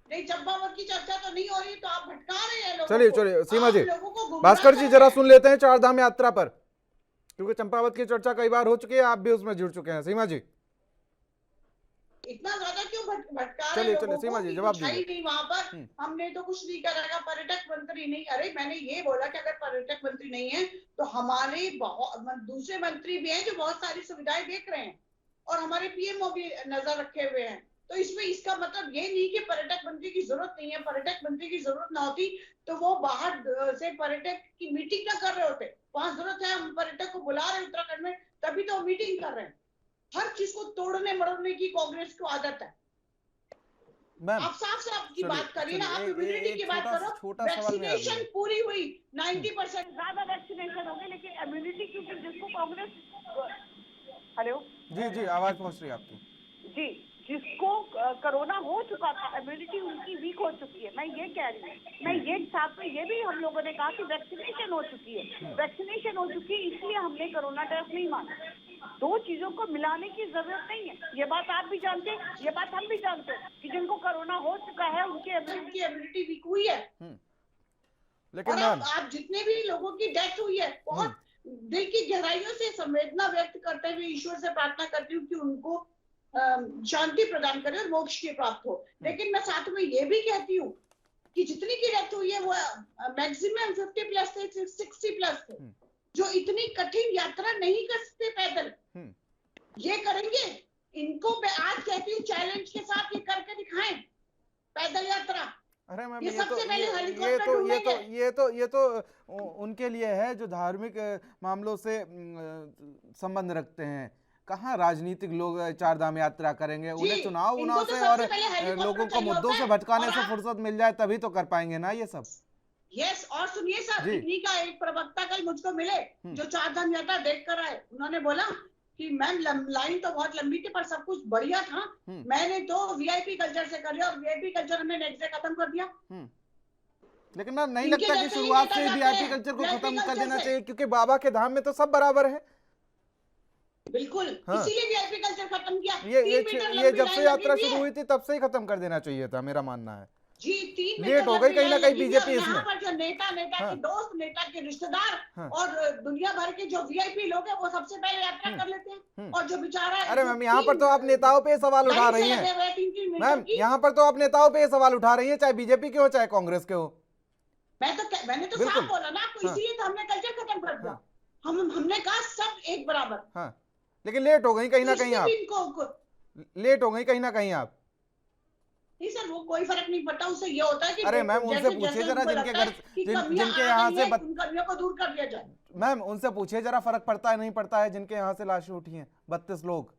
नहीं, चंपावत की चर्चा तो नहीं हो रही तो आप भटका रहे हैं लोगों को। चलिए सीमा जी, भास्कर जी जरा सुन लेते हैं चारधाम यात्रा पर, क्योंकि चंपावत की चर्चा कई बार हो चुकी है, आप भी उसमें जुड़ चुके हैं। सीमा जी इतना ज्यादा क्यों भटका रहे हैं? चलिए सीमा जी जवाब दीजिए। नहीं, वहां पर हमने तो कुछ नहीं करा, पर्यटक मंत्री नहीं। अरे मैंने ये बोला कि अगर पर्यटक मंत्री नहीं है तो हमारे दूसरे मंत्री भी हैं जो बहुत सारी सुविधाएं देख रहे हैं और हमारे पीएमओ भी नजर रखे हुए हैं। तो इसमें इसका मतलब ये नहीं कि पर्यटक मंत्री की जरूरत नहीं है। पर्यटक मंत्री की जरूरत ना होती तो वो बाहर से पर्यटक की मीटिंग ना कर रहे होते। वहां जरूरत है, हम पर्यटक को बुला रहे हैं उत्तराखंड में, तभी तो मीटिंग कर रहे हैं। हर चीज को तोड़ने मरोड़ने की कांग्रेस को आदत है। आप साफ की बात करिए ना, आप इम्यूनिटी की बात करो। वैक्सीनेशन पूरी हुई 90% ज्यादा वैक्सीनेशन हो गई, लेकिन इम्यूनिटी क्योंकि जिसको कांग्रेस, हेलो जी आवाज पहुंच रही है आपकी जी, जिसको कोरोना हो चुका था इम्यूनिटी उनकी वीक हो चुकी है। मैं ये कह रही हूँ, मैं ये साथ में ये भी हम लोगों ने कहा कि वैक्सीनेशन हो चुकी है, वैक्सीनेशन हो चुकी है, इसलिए हमने कोरोना टेस्ट नहीं माना। दो चीजों को मिलाने की जरूरत नहीं है। ये बात आप भी जानते हैं, ये बात हम भी जानते हैं कि जिनको कोरोना हो चुका है उनकी इम्यूनिटी वीक हुई है। लेकिन आप जितने भी लोगों की डेथ हुई है, बहुत दिल की गहराइयों से संवेदना व्यक्त करते हुए ईश्वर से प्रार्थना करती हूँ कि उनको शांति प्रदान करे और मोक्ष की प्राप्त हो। लेकिन मैं साथ में ये भी कहती हूँ कि जितनी की डेथ हुई है वो मैक्सिमम 50 प्लस थे, 60 प्लस थे, जो इतनी कठिन यात्रा नहीं कर सकते पैदल, ये करेंगे। इनको मैं आज कहती हूँ चैलेंज के साथ ये करके दिखाएं पैदल यात्रा। अरे मैम, ये तो उनके लिए है जो धार्मिक मामलों से संबंध रखते हैं। कहाँ राजनीतिक लोग चार धाम यात्रा करेंगे? उन्हें चुनाव से और लोगों को मुद्दों से भटकाने से फुर्सत मिल जाए तभी तो कर पाएंगे ना ये सब। यस, और सुनिए सर, इन्हीं का एक प्रवक्ता कल मुझको मिले जो चार धाम यात्रा देख कर आए। उन्होंने बोला कि मैम लाइन तो बहुत लंबी थी पर सब कुछ बढ़िया था, मैंने तो वीआईपी कल्चर से कर लिया और वीआईपी कल्चर हमने नेक्स्ट डे खत्म कर दिया। लेकिन मैम नहीं लगता कि शुरुआत से वीआईपी कल्चर को खत्म कर देना चाहिए? क्योंकि बाबा के धाम में तो सब बराबर है। बिल्कुल, इसीलिए वीआईपी कल्चर खत्म किया। ये जब से यात्रा शुरू हुई थी तब से ही खत्म कर देना चाहिए था, मेरा मानना है। जी, 3 लेट हो गई कहीं ना कहीं बीजेपी इसमें। यहाँ पर जो नेता के दोस्त, नेता के रिश्तेदार और दुनिया भर के जो वीआईपी लोग हैं वो सबसे पहले यात्रा कर लेते हैं और जो बेचारा। अरे मैम, यहाँ पर तो आप नेताओं पे सवाल उठा रही हैं मैम, यहाँ पर तो आप नेताओं पे सवाल उठा रही हैं, चाहे बीजेपी के हो चाहे कांग्रेस के हो। मैंने तो साफ बोला ना आपको, इसीलिए तो हमने कल्चर खत्म कर दिया। हमने कहा सब एक बराबर। हाँ, लेकिन लेट हो गई कहीं ना कहीं आप, लेट हो गई कहीं ना कहीं आप। नहीं सर, वो कोई फर्क नहीं पड़ता, उससे ये होता है कि अरे मैम, उनसे पूछिए जरा जिनके घर जिनके यहाँ से कमियों को दूर कर दिया जाए। मैम उनसे पूछिए जरा, फर्क पड़ता है नहीं पड़ता है जिनके यहाँ से लाशें उठी हैं 32 लोग।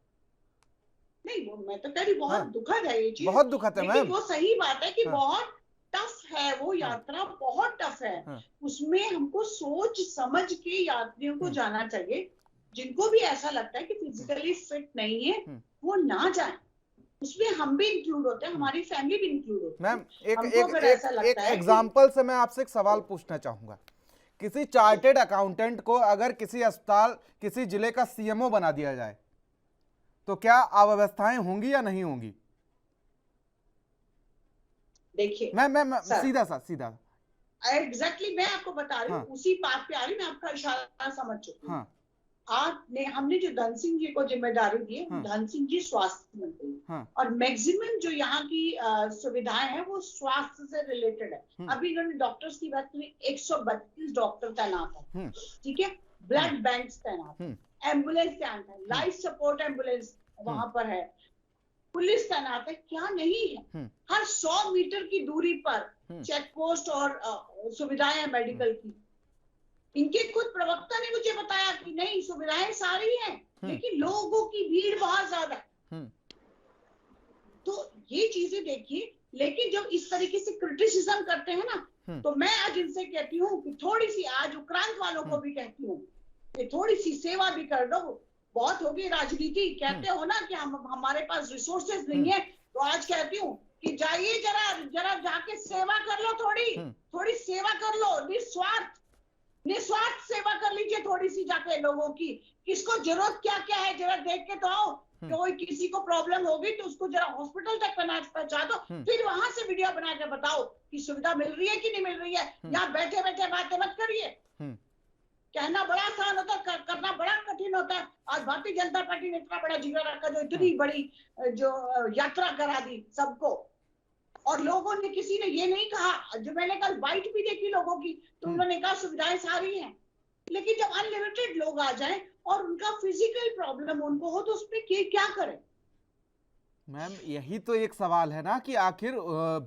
नहीं, वो मैं तो कह रही बहुत दुखद है ये चीज, बहुत दुखद है मैम। वो सही बात है कि बहुत टफ है वो यात्रा, बहुत टफ है। उसमें हमको सोच समझ के यात्रियों को जाना चाहिए। जिनको भी ऐसा लगता है कि फिजिकली फिट नहीं है वो ना जाए, उसमें हम भी इंक्लूड होते हैं, हमारी फैमिली भी इंक्लूड होती है। मैम एक एग्जांपल से मैं आपसे एक सवाल पूछना चाहूंगा। किसी चार्टेड अकाउंटेंट को अगर किसी अस्पताल, किसी जिले का सीएमओ बना दिया जाए तो क्या अव्यवस्थाएं होंगी या नहीं होंगी? देखिए मैम सीधा एग्जैक्टली मैं आपको बता रही हूँ, उसी बात पे आ रही, मैं आपका इशारा समझ चुकी हूँ। हमने जो धन सिंह जी को जिम्मेदारी दी है, धन सिंह जी स्वास्थ्य मंत्री, और मैक्सिमम जो यहाँ की सुविधाएं हैं वो स्वास्थ्य से रिलेटेड है। अभी इन्होंने डॉक्टर्स की बात करी, 132 डॉक्टर तैनात है, ठीक है, ब्लड बैंक तैनात है, एम्बुलेंस तैनात है, लाइफ सपोर्ट एम्बुलेंस वहां पर है, पुलिस तैनात है, क्या नहीं है। हर 100 मीटर की दूरी पर चेक पोस्ट और सुविधाएं हैं मेडिकल की। इनके खुद प्रवक्ता ने मुझे बताया कि नहीं सुविधाएं सारी हैं, लेकिन लोगों की भीड़ बहुत ज्यादा है। तो ये चीजें देखिए, लेकिन जब इस तरीके से क्रिटिसिज्म करते हैं ना, तो मैं आज इनसे कहती हूँ कि थोड़ी सी, आज उक्रांत वालों को भी कहती हूँ कि थोड़ी सी सेवा भी कर दो। बहुत होगी राजनीति, कहते हो ना कि हमारे पास रिसोर्सेज नहीं है, तो आज कहती हूँ कि जाइए जरा जाके सेवा कर लो, थोड़ी सेवा कर लो, निस्वार्थ सेवा कर लीजिए थोड़ी सी जाके लोगों की। किसको जरूरत क्या क्या है जरा देख के तो आओ। कोई किसी को प्रॉब्लम होगी तो उसको जरा हॉस्पिटल तक पहुंचा दो, फिर वहां से वीडियो बना के बताओ कि सुविधा मिल रही है कि नहीं मिल रही है। यहाँ बैठे बैठे बातें मत करिए। कहना बड़ा आसान होता है, करना बड़ा कठिन होता है। आज भारतीय जनता पार्टी ने इतना बड़ा जिगरा रखा, जो इतनी बड़ी जो यात्रा करा दी सबको, और लोगों ने, किसी ने ये नहीं कहा, जो मैंने कल बाइट भी देखी लोगों की, तो उन्होंने कहा सुविधाएं सारी हैं, लेकिन जब अनलिमिटेड लोग आ जाएं और उनका फिजिकल प्रॉब्लम उनको हो तो उसमें क्या करें? मैम यही तो एक सवाल है ना कि आखिर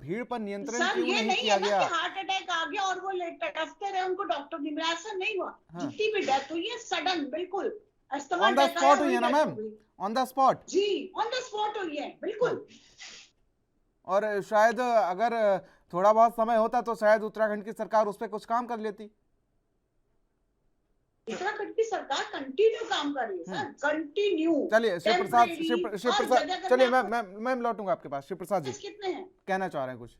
भीड़ पर नियंत्रण क्यों नहीं किया गया? हार्ट अटैक आ गया और वो तड़पते रहे, उनको डॉक्टर नहीं मिला, ऐसा नहीं हुआ। जितनी भी डेथ हुई है सडन, बिल्कुल ऑन द स्पॉट हुई है ना मैम, ऑन द स्पॉट। जी, ऑन द स्पॉट हुई है, बिल्कुल। और शायद अगर थोड़ा बहुत समय होता तो शायद उत्तराखंड की सरकार उस पर कुछ काम कर लेती। उत्तराखंड की सरकार कंटिन्यू काम कर रही है सर, कंटिन्यू। चलिए शिव प्रसाद, चलिए मैम लौटूंगा आपके पास। शिव प्रसाद जी कितने हैं, कहना चाह रहे हैं कुछ?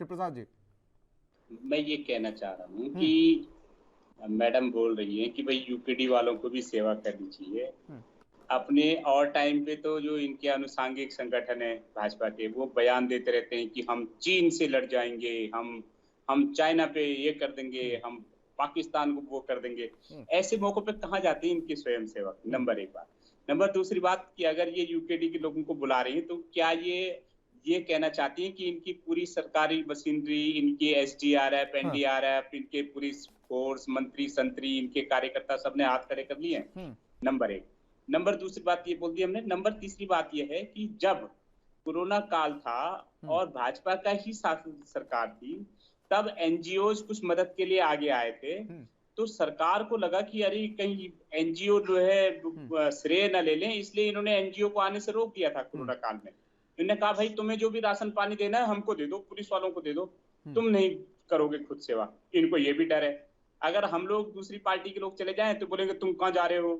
शिव प्रसाद जी, मैं ये कहना चाह रहा हूँ कि मैडम बोल रही है कि भाई यूपीडी वालों को भी सेवा करनी चाहिए। अपने और टाइम पे तो जो इनके अनुसांगिक संगठन है भाजपा के, वो बयान देते रहते हैं कि हम चीन से लड़ जाएंगे, हम चाइना पे ये कर देंगे, हम पाकिस्तान को वो कर देंगे। ऐसे मौकों पे कहाँ जाते हैं इनके स्वयंसेवक? नंबर एक बात। नंबर दूसरी बात कि अगर ये यूकेडी के लोगों को बुला रही है तो क्या ये कहना चाहती है कि इनकी पूरी सरकारी मशीनरी, इनके एसडीआरएफ, एनडीआरएफ, इनके पुलिस फोर्स, मंत्री संतरी, इनके कार्यकर्ता सबने हाथ खड़े कर लिए? नंबर एक। नंबर दूसरी बात ये बोल दी हमने। नंबर तीसरी बात ये है कि जब कोरोना काल था और भाजपा का ही शासन सरकार थी, तब एनजीओज कुछ मदद के लिए आगे आए थे, तो सरकार को लगा कि अरे कहीं एनजीओ जो है श्रेय न ले लें, इसलिए इन्होंने एनजीओ को आने से रोक दिया था कोरोना काल में। इन्होंने कहा भाई तुम्हें जो भी राशन पानी देना है हमको दे दो, पुलिस वालों को दे दो, तुम नहीं करोगे खुद सेवा। इनको ये भी डर है, अगर हम लोग दूसरी पार्टी के लोग चले जाएं तो बोलेंगे तुम कहाँ जा रहे हो,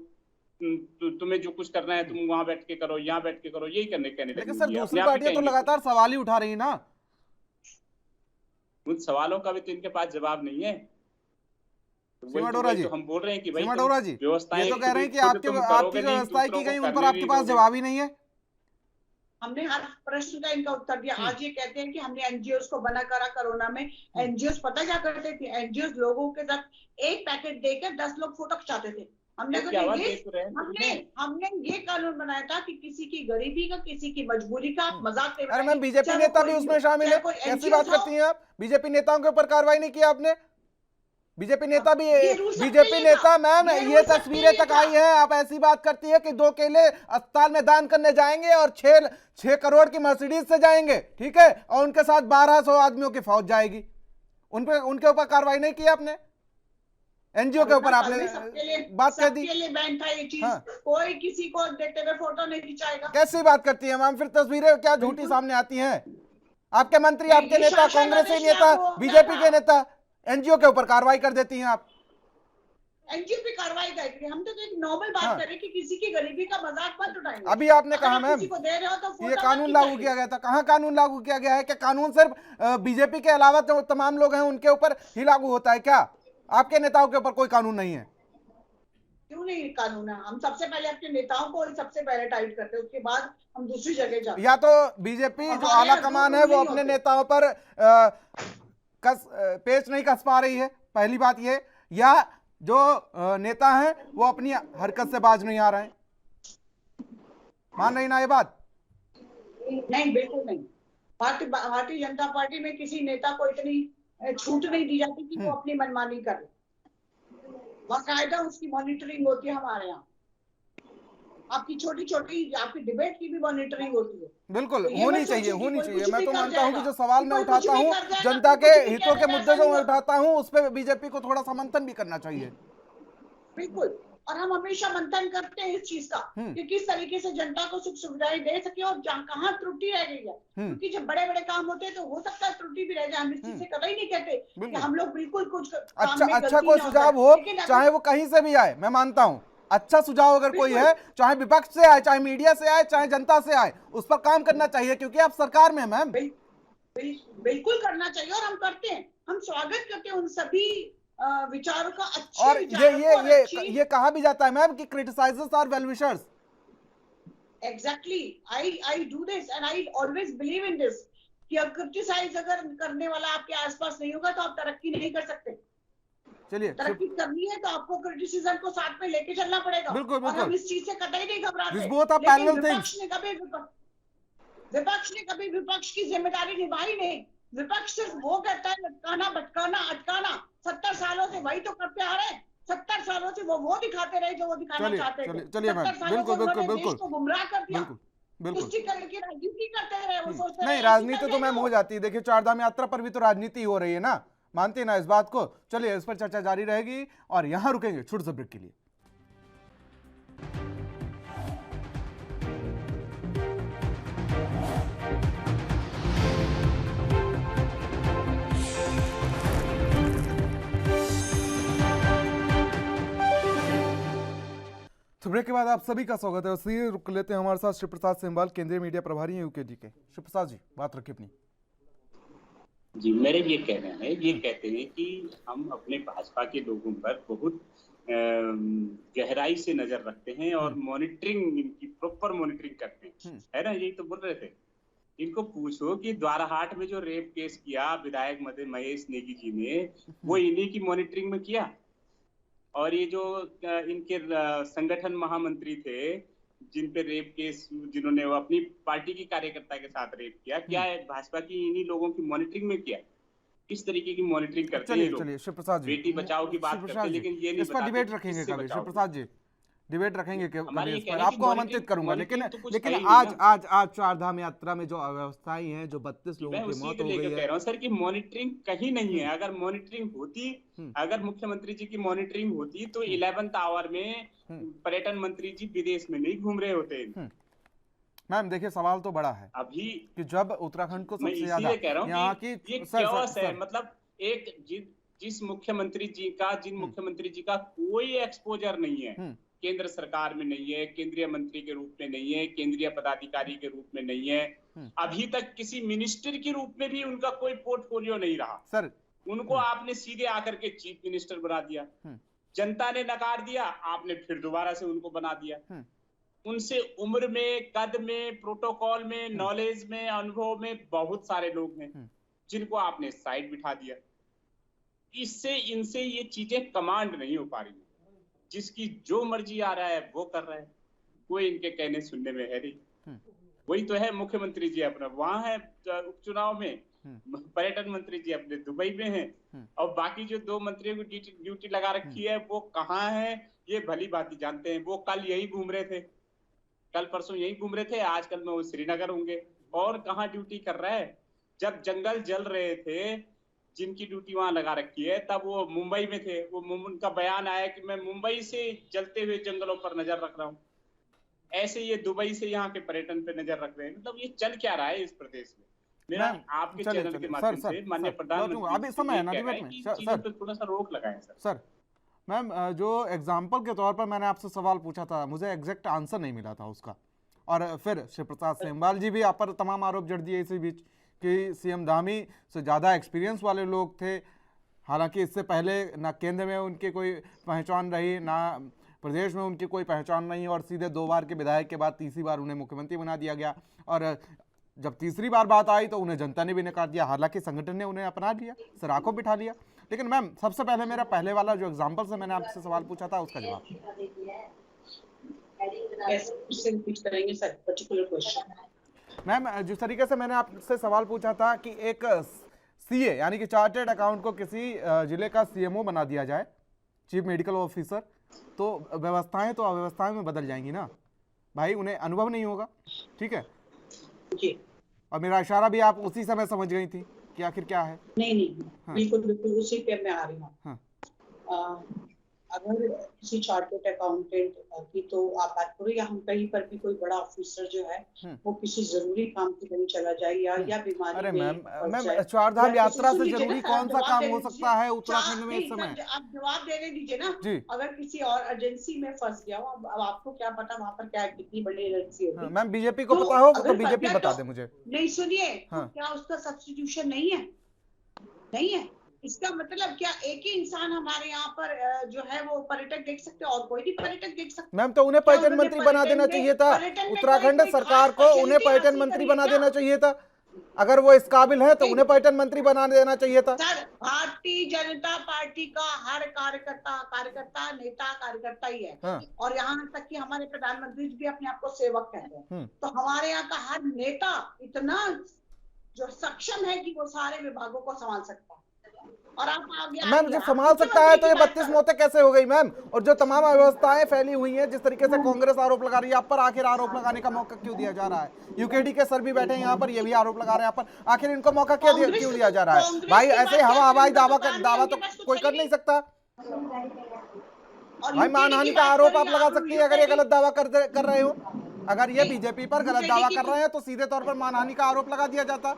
तुम्हें जो कुछ करना है तुम वहां बैठ के करो, यहाँ बैठ के करो, यही कहने लेकिन सर दूसरी पार्टियां तो लगातार सवाल ही उठा रही है ना। उन सवालों का भी तो इनके पास जवाब नहीं है। तो हम बोल रहे हैं कि भाई व्यवस्थाएं ये तो कह रहे हैं कि आपकी व्यवस्थाएं की गई, उन पर आपके पास जवाब ही नहीं है। हमने हर प्रश्न का इनका उत्तर दिया। आज ये कहते हैं कि हमने एनजीओ को बना करा कोरोना में। एनजीओ पता क्या करते थे? एनजीओ लोगों के साथ एक पैकेट देकर 10 लोग फोटो खिंचाते थे। हमने ये कानून बनाया था कि किसी की गरीबी का, किसी की मजबूरी का आप मजाक कर रहे हैं। अरे मैम बीजेपी नेता भी उसमें शामिल है, कैसी बात करती हैं आप? बीजेपी नेताओं के ऊपर कार्रवाई नहीं किया आपने? बीजेपी नेता भी, बीजेपी नेता मैम ये तस्वीरें तक आई हैं, आप ऐसी बात करती है कि 2 केले अस्पताल में दान करने जाएंगे और 6 करोड़ की मर्सिडीज से जाएंगे, ठीक है, और उनके साथ 1200 आदमियों की फौज जाएगी। उनके ऊपर कार्रवाई नहीं की आपने? एनजीओ के ऊपर आपने बात कर दी। बैन था ये चीज। हाँ। कोई किसी को देते हुए फोटो नहीं खिंचाएगा। कैसी बात करती है मैम? फिर तस्वीरें क्या झूठी सामने आती हैं? आपके मंत्री, आपके नेता, कांग्रेसी नेता, बीजेपी के नेता एनजीओ के ऊपर कार्रवाई कर देती हैं आप। एनजीओ पे कार्रवाई करेंगे हम तो एक नॉर्मल बात कर रहे हैं कि किसी की गरीबी का मजाक मत उठाएंगे। अभी आपने कहा मैम तो ये कानून लागू किया गया था, कहाँ कानून लागू किया गया है? क्या कानून सिर्फ बीजेपी के अलावा जो तमाम लोग हैं उनके ऊपर ही लागू होता है क्या? आपके नेताओं के ऊपर कोई कानून नहीं है? क्यों नहीं कानून है? हम सबसे पहले अपने नेताओं को सबसे पहले टाइट करते हैं, उसके बाद हम दूसरी जगह जाते हैं। या तो बीजेपी जो आला कमान है वो अपने नेताओं पर पेच नहीं कस पा रही है, पहली बात ये, या जो नेता हैं वो अपनी हरकत से बाज नहीं आ रहे हैं। मान रही ना ये बात? नहीं, बिल्कुल नहीं। भारतीय जनता पार्टी में किसी नेता को इतनी छूट नहीं दी जाती कि वो अपनी मनमानी करे। बाकायदा उसकी मॉनिटरिंग होती है हमारे यहाँ। आपकी छोटी आपकी डिबेट की भी मॉनिटरिंग होती है। बिल्कुल होनी चाहिए। मैं तो मानता हूँ कि जो सवाल मैं उठाता हूँ, जनता के हितों के मुद्दे जो मैं उठाता हूँ, उस पर बीजेपी को थोड़ा सा मंथन भी करना चाहिए। बिल्कुल, और हम हमेशा मंथन करते हैं इस चीज का कि किस तरीके से जनता को सुख सुविधाएं दे सके और कहाँ त्रुटि रह गई है। क्योंकि जब बड़े बड़े काम होते हैं तो हो सकता है त्रुटि भी रह जाए। हम इस चीज से कभी नहीं कहते कि हम लोग बिल्कुल कुछ अच्छा कोई सुझाव हो, चाहे वो कहीं से भी आए, मैं मानता हूँ अच्छा सुझाव अगर कोई है, चाहे विपक्ष से आए, चाहे मीडिया से आए, चाहे जनता से आए, उस पर काम करना चाहिए, क्योंकि आप सरकार में मैम। बिल्कुल करना चाहिए और हम करते हैं। हम स्वागत करते हैं उन सभी विचारों का। अच्छे और ये कहा भी जाता है मैम कि criticisers are well wishers. Exactly, I do this and I always believe in this कि क्रिटिसाइज अगर करने वाला आपके आसपास नहीं होगा तो आप तरक्की नहीं कर सकते। चलिए, तरक्की करनी है तो आपको क्रिटिसिज्म को साथ में लेके चलना पड़ेगा। बिल्कुल, और हम इस चीज से कतई नहीं घबराते। विपक्ष ने कभी विपक्ष की जिम्मेदारी निभाई नहीं। विपक्ष सिर्फ वो कहता है लटकाना, भटकाना, अटकाना। 70 सालों से वही तो करते आ रहे हैं। 70 सालों से वो दिखाते रहे जो वो दिखाना चाहते थे। चलिए मैम, बिल्कुल गुमराह कर दिया, बिल्कुल तुष्टिकरण की राजनीति करते रहे। वो सोचते नहीं, राजनीति तो मैम हो जाती है। देखिए, चारधाम यात्रा पर भी तो राजनीति हो रही है ना, मानते हैं ना इस बात को। चलिए, इस पर चर्चा जारी रहेगी और यहां रुकेंगे छोटे से ब्रेक के लिए। तो ब्रेक के बाद आप सभी का स्वागत है। उसी रुक लेते हैं हमारे साथ शिव प्रसाद सिंबाल, केंद्रीय मीडिया प्रभारी हैं यूकेडी के। शिव प्रसाद जी, बात रखिए अपनी। जी, मेरे ये कहना है, ये कहते हैं कि हम अपने भाजपा के लोगों पर बहुत गहराई से नजर रखते हैं और मॉनिटरिंग, इनकी प्रॉपर मॉनिटरिंग करते हैं, है ना? यही तो बोल रहे थे। इनको पूछो कि द्वाराहाट में जो रेप केस किया विधायक महेश नेगी जी ने, वो इन्हीं की मॉनिटरिंग में किया। और ये जो इनके संगठन महामंत्री थे जिन पे रेप केस, जिन्होंने वो अपनी पार्टी की कार्यकर्ता के साथ रेप किया, क्या है भाजपा की इन्हीं लोगों की मॉनिटरिंग में किया? किस तरीके की मॉनिटरिंग करते हैं ये लोग? चलिए शिव प्रसाद जी, बेटी बचाओ की बात करते हैं, लेकिन ये नहीं इस पर डिबेट रखेंगे कभी। शिव प्रसाद जी, डिबेट रखेंगे कभी इस पर, आपको आमंत्रित करूंगा। लेकिन आज चार धाम यात्रा में जो अव्यवस्थाएं हैं, जो 32 लोगों की मौत हो गई है, कह रहा हूं सर कि मॉनिटरिंग कहीं नहीं है। अगर मॉनिटरिंग होती, अगर मुख्यमंत्री जी की मॉनिटरिंग होती तो 11th आवर में पर्यटन मंत्री जी विदेश में नहीं घूम रहे होते। मैम देखिए, सवाल तो बड़ा है अभी कि जब उत्तराखंड को सबसे ज्यादा यहाँ की है, मतलब एक जिन मुख्यमंत्री जी का कोई एक्सपोजर नहीं है, केंद्र सरकार में नहीं है, केंद्रीय मंत्री के रूप में नहीं है, केंद्रीय पदाधिकारी के रूप में नहीं है, अभी तक किसी मिनिस्टर के रूप में भी उनका कोई पोर्टफोलियो नहीं रहा सर। उनको आपने सीधे आकर के चीफ मिनिस्टर बना दिया, जनता ने नकार दिया, आपने फिर दोबारा से उनको बना दिया। उनसे उम्र में, कद में, प्रोटोकॉल में, नॉलेज में, अनुभव में बहुत सारे लोग हैं जिनको आपने साइड बिठा दिया। इससे इनसे ये चीजें कमांड नहीं हो पा रही। जिसकी जो मर्जी आ रहा है वो कर रहा है, कोई इनके कहने सुनने में है नहीं। वही तो है, मुख्यमंत्री जी अपना वहां है उपचुनाव में, पर्यटन मंत्री जी अपने दुबई में हैं, और बाकी जो 2 मंत्रियों की ड्यूटी लगा रखी है वो कहाँ है ये भली भांति जानते हैं। वो कल यही घूम रहे थे, कल परसों यही घूम रहे थे, आजकल में वो श्रीनगर होंगे। और कहाँ ड्यूटी कर रहा है? जब जंगल जल रहे थे, जिनकी ड्यूटी वहां लगा रखी है, तब वो मुंबई में थे। वो उनका बयान आया कि मैं मुंबई से जलते हुए जंगलों पर नजर रख रहा हूँ। ऐसे ये दुबई से यहाँ के पर्यटन पे नजर रख रहे हैं। मतलब ये चल क्या रहा है इस प्रदेश में? मेरा आपके चैनल के माध्यम से माननीय प्रधानमंत्री अभी समय है ना डिबेट में, सर थोड़ा सा रोक लगाएं सर। मैम जो एग्जाम्पल के तौर पर मैंने आपसे सवाल पूछा था, मुझे एग्जैक्ट आंसर नहीं मिला था उसका, और फिर शिव प्रसाद सेमवाल जी भी आप पर तमाम आरोप जड़ दिए इसी बीच कि सीएम धामी से ज़्यादा एक्सपीरियंस वाले लोग थे। हालांकि इससे पहले ना केंद्र में उनकी कोई पहचान रही, ना प्रदेश में उनकी कोई पहचान नहीं, और सीधे 2 बार के विधायक के बाद तीसरी बार उन्हें मुख्यमंत्री बना दिया गया। और जब तीसरी बार बात आई तो उन्हें जनता ने भी नकार दिया, हालांकि संगठन ने उन्हें अपना लिया, सर आंखों बिठा लिया। लेकिन मैम सबसे पहले मेरा पहले वाला जो एग्जाम्पल से मैंने आपसे सवाल पूछा था उसका जवाब। मैम जिस तरीके से मैंने आपसे सवाल पूछा था कि एक सीए यानी कि चार्टर्ड अकाउंट को किसी जिले का सीएमओ बना दिया जाए, चीफ मेडिकल ऑफिसर, तो व्यवस्थाएं तो अव्यवस्थाएं में बदल जाएंगी ना भाई, उन्हें अनुभव नहीं होगा। ठीक है जी। और मेरा इशारा भी आप उसी समय समझ गई थी कि आखिर क्या है। नहीं हाँ। बिल्कुल उसी पे मैं आ रही हूँ। हाँ। अगर किसी चार्टर्ड अकाउंटेंट की तो आप बात करो, या हम कहीं पर भी कोई बड़ा ऑफिसर जो है वो किसी जरूरी काम से कहीं चला जाए या बीमारी। अरे मैम चारधाम यात्रा से जरूरी कौन सा काम हो सकता है उत्तराखंड में इस समय? आप जवाब देने दीजिए ना जी। अगर किसी और एजेंसी में फंस गया हो, अब आपको क्या पता वहाँ पर क्या कितनी बड़ी एजेंसी होगी। मैम बीजेपी को पता हो तो बीजेपी बता दे मुझे। नहीं सुनिए, क्या उसका सब्स्टिट्यूशन नहीं है? नहीं है। इसका मतलब क्या एक ही इंसान हमारे यहाँ पर जो है वो पर्यटक देख सकते हैं और कोई भी पर्यटक देख सकते? मैम तो उन्हें पर्यटन मंत्री बना देना चाहिए था, उत्तराखंड सरकार को उन्हें पर्यटन मंत्री बना देना चाहिए था। अगर वो इस काबिल है तो उन्हें पर्यटन मंत्री बना देना चाहिए था। सर भारतीय जनता पार्टी का हर कार्यकर्ता नेता कार्यकर्ता ही है। हाँ। और यहाँ तक कि हमारे प्रधानमंत्री भी अपने आप को सेवक कहते हैं। तो हमारे यहाँ का हर नेता इतना जो सक्षम है कि वो सारे विभागों को संभाल सकता है। और आप मैम जब संभाल सकता है तो ये 32 मौतें कैसे हो गई मैम? और जो तमाम अव्यवस्थाएं फैली हुई हैं, जिस तरीके से कांग्रेस आरोप लगा रही है आप पर, आखिर आरोप लगाने का मौका क्यों दिया जा रहा है? यूकेडी के सर भी बैठे हैं यहाँ पर, ये भी आरोप लगा रहे हैं आप पर, आखिर इनको मौका क्यों दिया जा रहा है? भाई ऐसे हवाई दावा तो कोई कर नहीं सकता भाई। मानहानि का आरोप आप लगा सकती है अगर ये गलत दावा कर रहे हो। अगर ये बीजेपी पर गलत दावा कर रहे हैं तो सीधे तौर पर मानहानि का आरोप लगा दिया जाता।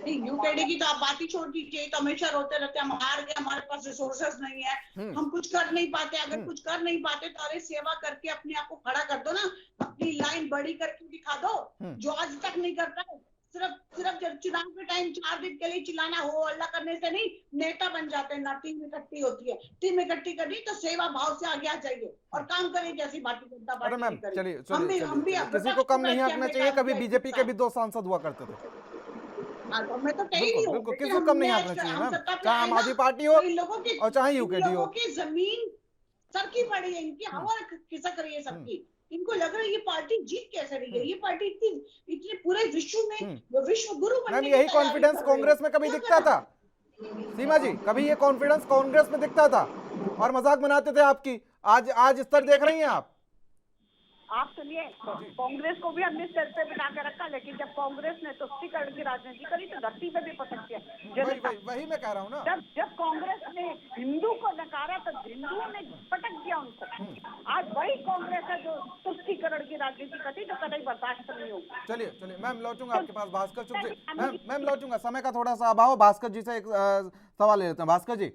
यूकेडी की तो आप बात ही छोड़ दीजिए, तो हमेशा रोते रहते हैं हम हार गए, हमारे पास रिसोर्सेस नहीं है, हम कुछ कर नहीं पाते। अगर कुछ कर नहीं पाते तो अरे सेवा करके अपने आप को खड़ा कर दो ना, अपनी लाइन बड़ी करके दिखा दो, जो आज तक नहीं करता है। सिर्फ सिर्फ जब चुनाव के टाइम 4 दिन के लिए चिल्लाना हो हल्ला करने से नहीं नेता बन जाते हैं ना। टीम इकट्ठी होती है, टीम इकट्ठी करनी तो सेवा भाव से आगे आ जाइए और काम करें जैसी भारतीय जनता अरे पार्टी मैम करेगी। चलिए हम भी किसी को कम नहीं आंकना चाहिए। कभी बीजेपी के भी 2 सांसद हुआ करते थे। तो मैं तो कह रही हूँ बिल्कुल किसी को कम नहीं आंकना चाहिए मैम, चाहे आम आदमी पार्टी हो इन लोगों की और चाहे यूकेडी हो। की जमीन सरकी पड़ी है, इनकी हवा खिसक रही है सबकी। इनको लग रहा है ये पार्टी जीत कैसे रही है, ये पार्टी इतनी पूरे विश्व में विश्व गुरु बनने मैम की यही तैयारी कॉन्फिडेंस कर रही है। कांग्रेस में कभी दिखता था सीमा जी? कभी ये कॉन्फिडेंस कांग्रेस में दिखता था और मजाक बनाते थे आपकी। आज स्तर देख रही हैं आप सुनिए, कांग्रेस को भी हमने सिर पे बिठा के रखा, लेकिन जब कांग्रेस ने तुष्टीकरण की राजनीति करी तो धरती पे भी पटक दिया। वही मैं कह रहा हूँ ना। जब कांग्रेस ने हिंदू को नकारा तो हिंदुओं ने पटक दिया उनको। आज वही कांग्रेस है जो तुष्टीकरण की राजनीति करती, जो कभी बर्दाश्त नहीं होगी। चलिए मैम लौटूंगा आपके पास। भास्कर चुप जी मैम लौटूंगा, समय का थोड़ा सा अभाव। भास्कर जी से एक सवाल ले लेते हैं। भास्कर जी।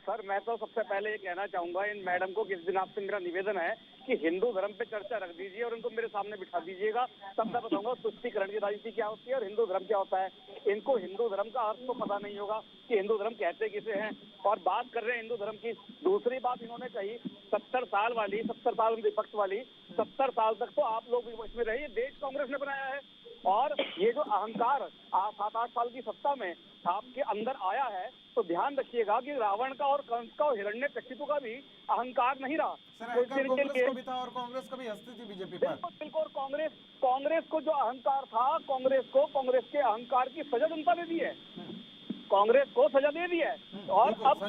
सर मैं तो सबसे पहले ये कहना चाहूंगा इन मैडम को, किस दिन आपसे मेरा निवेदन है कि हिंदू धर्म पे चर्चा रख दीजिए और उनको मेरे सामने बिठा दीजिएगा, तब मैं बताऊंगा तुष्टीकरण की राजनीति क्या होती है और हिंदू धर्म क्या होता है। इनको हिंदू धर्म का अर्थ तो पता नहीं होगा कि हिंदू धर्म कहते किसे हैं, और बात कर रहे हैं हिंदू धर्म की। दूसरी बात इन्होंने कही 70 साल में विपक्ष वाली, 70 साल तक तो आप लोग विपक्ष में रहे, देश कांग्रेस ने बनाया है। और ये जो अहंकार 7-8 साल की सत्ता में आपके अंदर आया है, तो ध्यान रखिएगा कि रावण का और कंस का और हिरण्यकशिपु का भी अहंकार नहीं रहा। कांग्रेस को भी था और कांग्रेस कभी हंसती थी बीजेपी पर। बिल्कुल कांग्रेस को जो अहंकार था, कांग्रेस के अहंकार की सजा जनता ने दी है। कांग्रेस को सजा दे दी है और अब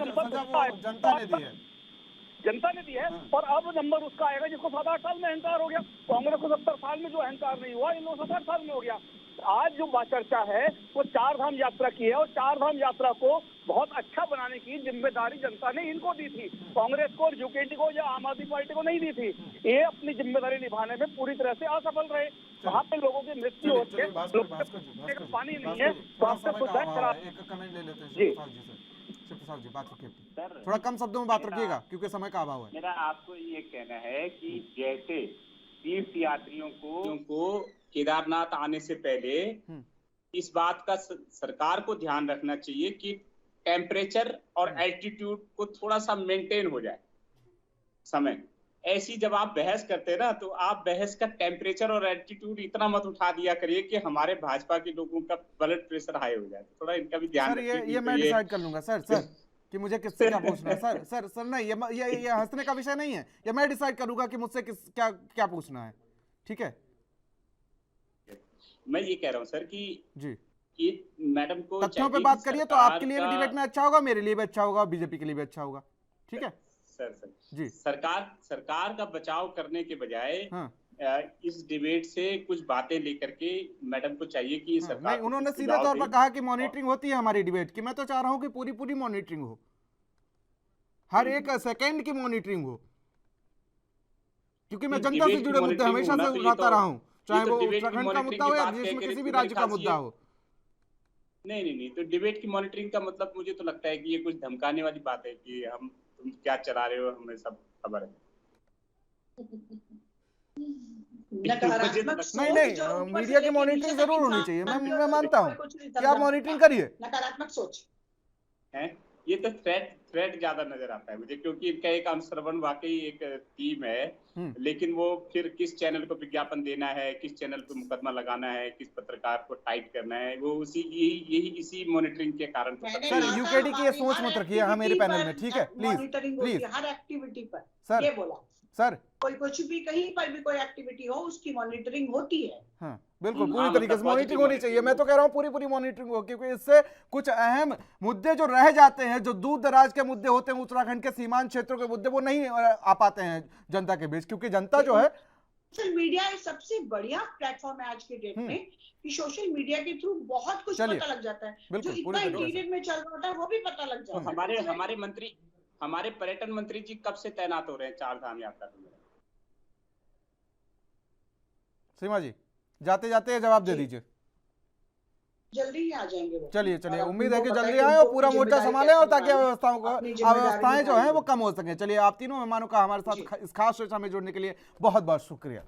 जनता ने दी है। और अब नंबर उसका आएगा जिसको 7-8 साल में अहंकार हो गया। कांग्रेस को 70 साल में जो अहंकार नहीं हुआ, इन लोगों 7-8 साल में हो गया। आज जो चर्चा है वो 4 धाम यात्रा की है, और 4 धाम यात्रा को बहुत अच्छा बनाने की जिम्मेदारी जनता ने इनको दी थी। कांग्रेस को और यूकेडी को या आम आदमी पार्टी को नहीं दी थी। ये अपनी जिम्मेदारी निभाने में पूरी तरह से असफल रहे। वहाँ पे लोगों की मृत्यु होती है, पानी नहीं है, एक कमेंट ले लेते हैं प्रसाद जी, बात रखिए। थोड़ा कम शब्दों में बात रखिएगा क्योंकि समय का अभाव है। मेरा आपको ये कहना है कि जैसे तीर्थ यात्रियों को केदारनाथ आने से पहले इस बात का सरकार को ध्यान रखना चाहिए कि टेम्परेचर और एल्टीट्यूड को थोड़ा सा मेंटेन हो जाए समय। ऐसी जब आप बहस करते हैं ना, तो आप बहस का टेम्परेचर और एल्टीट्यूड इतना मत उठा दिया करिए कि हमारे भाजपा के लोगों का ब्लड प्रेशर हाई हो जाए। थोड़ा इनका भी ध्यान रखिए। ये मैं डिसाइड कर लूंगा सर कि मुझे किससे क्या पूछना है। सर नहीं, ये हंसने का विषय नहीं है। ये मैं डिसाइड करूंगा कि मुझसे क्या पूछना है। ठीक है, मैं ये कह रहा हूँ सर कि मैडम को तथ्यों पे बात करिए तो आपके लिए भी डिबेट में अच्छा होगा, मेरे लिए भी अच्छा होगा, बीजेपी के लिए भी अच्छा होगा। ठीक है सर जी। सरकार का बचाव करने के बजाय इस डिबेट से कुछ बातें लेकर के मैडम को चाहिए कि सरकार नहीं, उन्होंने सीधे तौर पर कहा कि मॉनिटरिंग होती है हमारी डिबेट की। मैं तो चाह रहा हूं कि पूरी मॉनिटरिंग हो, हर एक सेकंड की मॉनिटरिंग हो, क्योंकि मैं जनता से जुड़े मुद्दे हमेशा से उठाता रहा हूं, चाहे वो उत्तराखंड का मुद्दा हो या देश में किसी भी राज्य का मुद्दा हो। नहीं, तो डिबेट की मॉनिटरिंग का मतलब मुझे तो लगता है कि ये कुछ धमकाने वाली बात है कि तुम क्या चला रहे हो, हमें सब खबर है। नहीं, मीडिया की मॉनिटरिंग जरूर होनी चाहिए। मैं मानता हूँ कि आप मॉनिटरिंग करिए। नकारात्मक सोच है, ये तो थ्रेट ज्यादा नजर आता है मुझे, क्योंकि इनका एक अनुश्रवण वाकई एक टीम है, लेकिन वो फिर किस चैनल को विज्ञापन देना है, किस चैनल पे मुकदमा लगाना है, किस पत्रकार को टाइट करना है, वो इसी मॉनिटरिंग के कारण। सर यूकेडी की ये सोच मत रखिए हाँ मेरे पैनल में। ठीक है, प्लीज हर एक्टिविटी पर सर, ये बोला सर कोई कुछ भी कहीं पर भी कोई एक्टिविटी हो उसकी मॉनिटरिंग होती है। हाँ बिल्कुल, पूरी तरीके से मॉनिटरिंग होनी चाहिए। मैं तो कह रहा हूँ पूरी मॉनिटरिंग हो, क्योंकि इससे कुछ अहम मुद्दे जो रह जाते हैं, जो दूर दराज के मुद्दे होते हैं, उत्तराखंड के सीमांत क्षेत्रों के मुद्दे, वो नहीं आ पाते हैं जनता के बीच, क्योंकि जनता जो है। सोशल मीडिया एक सबसे बढ़िया प्लेटफॉर्म है आज के डेट में कि सोशल मीडिया के थ्रू बहुत कुछ पता लग जाता है। जो इतना इंटीरियर में चल रहा होता है वो भी पता लग जाता है। हमारे पर्यटन मंत्री जी कब से तैनात हो रहे हैं 4 धाम यात्रा में? सीमा जी जाते जाते जवाब दे दीजिए। जल्दी ही आ जाएंगे वो। चलिए उम्मीद है कि जल्दी आए और पूरा मोर्चा संभाले, और ताकि अव्यवस्थाएं जो हैं वो कम हो सके। चलिए आप तीनों मेहमानों का हमारे साथ इस खास चर्चा में जुड़ने के लिए बहुत बहुत शुक्रिया।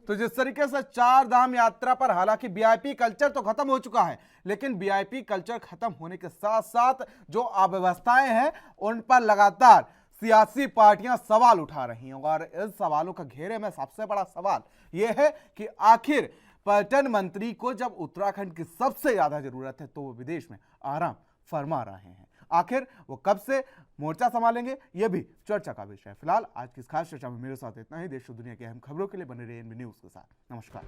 तो जिस तरीके से चार धाम यात्रा पर हालांकि वीआईपी कल्चर तो खत्म हो चुका है, लेकिन वीआईपी कल्चर खत्म होने के साथ साथ जो अव्यवस्थाएं हैं उन पर लगातार सियासी पार्टियां सवाल उठा रही हैं। और इस सवालों का घेरे में सबसे बड़ा सवाल यह है कि आखिर पर्यटन मंत्री को जब उत्तराखंड की सबसे ज्यादा जरूरत है तो वो विदेश में आराम फरमा रहे हैं। आखिर वो कब से मोर्चा संभालेंगे, यह भी चर्चा का विषय है। फिलहाल आज की इस खास चर्चा में मेरे साथ इतना ही। देश और दुनिया की अहम खबरों के लिए बने रहिए एनबी न्यूज के साथ। नमस्कार।